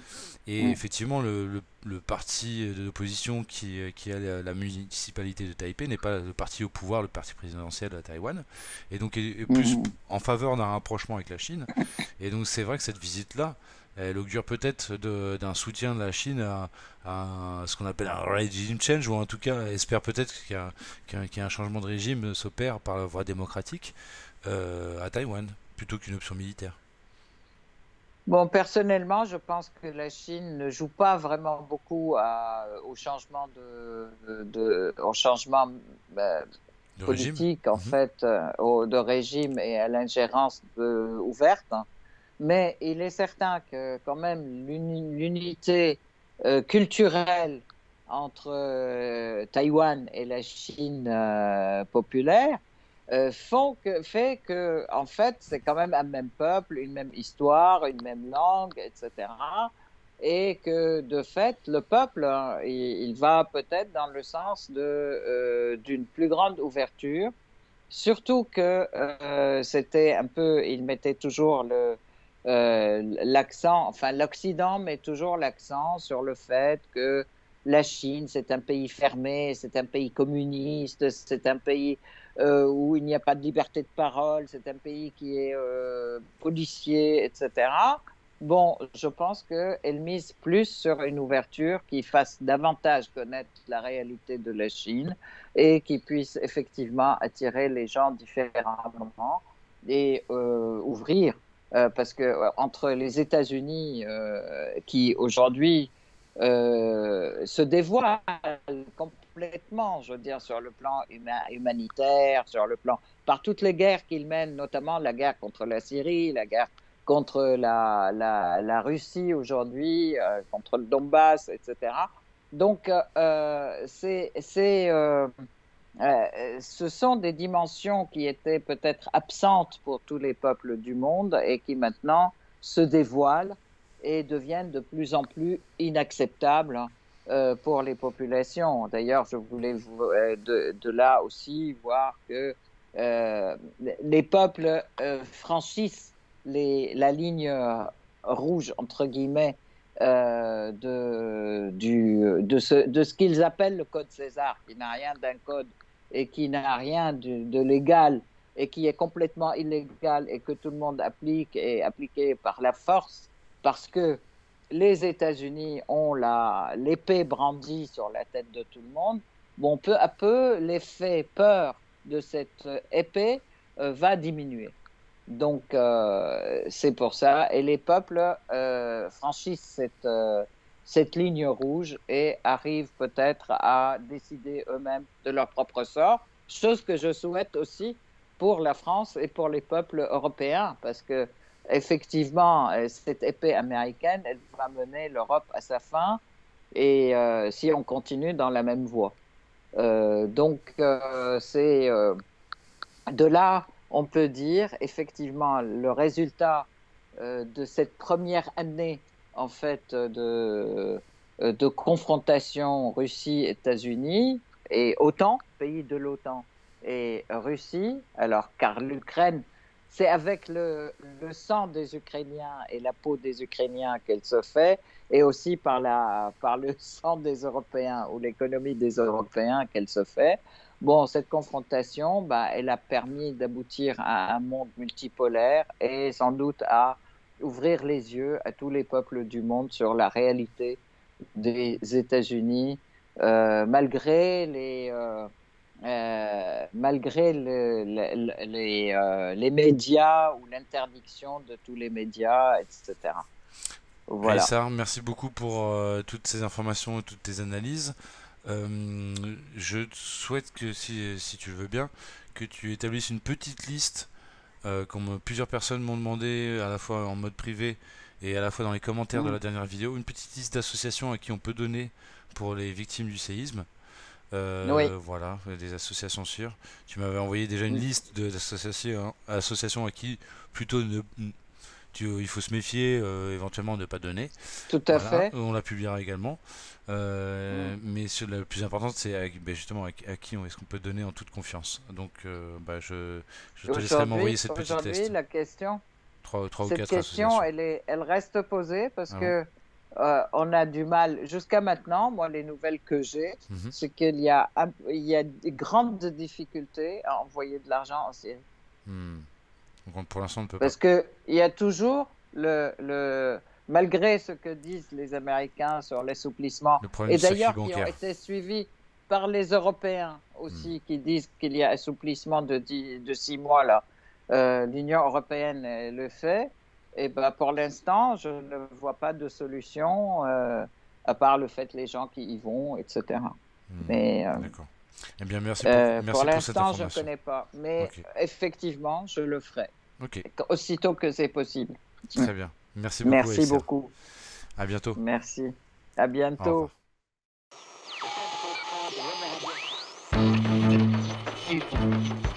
Et mm, effectivement, le parti de l'opposition qui a la municipalité de Taipei n'est pas le parti au pouvoir, le parti présidentiel à Taïwan, et donc est plus mm. en faveur d'un rapprochement avec la Chine. Et donc c'est vrai que cette visite-là, elle augure peut-être d'un soutien de la Chine à ce qu'on appelle un regime change, ou en tout cas espère peut-être qu'il y a un changement de régime s'opère par la voie démocratique à Taïwan, plutôt qu'une option militaire. Bon, personnellement, je pense que la Chine ne joue pas vraiment beaucoup au changement au changement euh, De régime. politique, en Mhm. fait, de régime et à l'ingérence ouverte. Hein. Mais il est certain que quand même l'unité culturelle entre Taïwan et la Chine populaire fait que, en fait, c'est quand même un même peuple, une même histoire, une même langue, etc. Et que, de fait, le peuple, hein, il va peut-être dans le sens d'une plus grande ouverture. Surtout que c'était un peu, il mettait toujours l'accent, enfin l'Occident met toujours l'accent sur le fait que la Chine, c'est un pays fermé, c'est un pays communiste, c'est un pays où il n'y a pas de liberté de parole, c'est un pays qui est policier, etc. Bon, je pense qu'elle mise plus sur une ouverture qui fasse davantage connaître la réalité de la Chine et qui puisse effectivement attirer les gens différemment et ouvrir. Parce que entre les États-Unis qui aujourd'hui se dévoilent complètement, je veux dire, sur le plan humanitaire, sur le plan par toutes les guerres qu'ils mènent, notamment la guerre contre la Syrie, la guerre contre la Russie aujourd'hui, contre le Donbass, etc. Donc, ce sont des dimensions qui étaient peut-être absentes pour tous les peuples du monde et qui maintenant se dévoilent et deviennent de plus en plus inacceptables pour les populations. D'ailleurs, je voulais de là aussi voir que les peuples franchissent la ligne rouge, entre guillemets, de ce qu'ils appellent le code César, qui n'a rien d'un code et qui n'a rien de légal et qui est complètement illégal et que tout le monde applique et appliqué par la force, parce que les États-Unis ont l'épée brandie sur la tête de tout le monde. Bon, peu à peu, l'effet peur de cette épée va diminuer. Donc, c'est pour ça. Et les peuples franchissent cette ligne rouge et arrivent peut-être à décider eux-mêmes de leur propre sort, chose que je souhaite aussi pour la France et pour les peuples européens, parce que effectivement, cette épée américaine, elle va mener l'Europe à sa fin, et si on continue dans la même voie. Donc, c'est de là, on peut dire effectivement le résultat de cette première année en fait de confrontation Russie-États-Unis et OTAN, pays de l'OTAN et Russie. Alors, car l'Ukraine, c'est avec le sang des Ukrainiens et la peau des Ukrainiens qu'elle se fait, et aussi par le sang des Européens ou l'économie des Européens qu'elle se fait. Bon, cette confrontation, bah, elle a permis d'aboutir à un monde multipolaire et sans doute à ouvrir les yeux à tous les peuples du monde sur la réalité des États-Unis, malgré les médias ou l'interdiction de tous les médias, etc. Voilà. Aïssar, merci beaucoup pour toutes ces informations et toutes tes analyses. Je souhaite que, si tu le veux bien, que tu établisses une petite liste, comme plusieurs personnes m'ont demandé, à la fois en mode privé et à la fois dans les commentaires de la dernière vidéo, une petite liste d'associations à qui on peut donner pour les victimes du séisme. Oui. Voilà, des associations sûres. Tu m'avais envoyé déjà une liste d'associations à qui plutôt il faut se méfier, éventuellement ne pas donner. Tout à fait. On la publiera également. Mais le plus important, c'est justement à qui est-ce qu'on peut donner en toute confiance. Donc, je te laisserai m'envoyer cette petite liste. Aujourd'hui, la question, trois ou cette quatre question, associations. elle reste posée parce que on a du mal. Jusqu'à maintenant, moi, les nouvelles que j'ai, c'est qu'il y a des grandes difficultés à envoyer de l'argent en Syrie. Donc, pour l'instant, on ne peut parce pas. Parce qu'il y a toujours malgré ce que disent les Américains sur l'assouplissement, et d'ailleurs qui ont été suivis par les Européens aussi, qui disent qu'il y a assouplissement de 6 mois là, l'Union européenne le fait. Et ben pour l'instant, je ne vois pas de solution à part le fait les gens qui y vont, etc. Mais d'accord. Eh bien, merci pour l'instant, je ne connais pas, mais effectivement, je le ferai. Aussitôt que c'est possible. Très bien. Merci beaucoup. Merci beaucoup. À bientôt. Merci. À bientôt. Au revoir.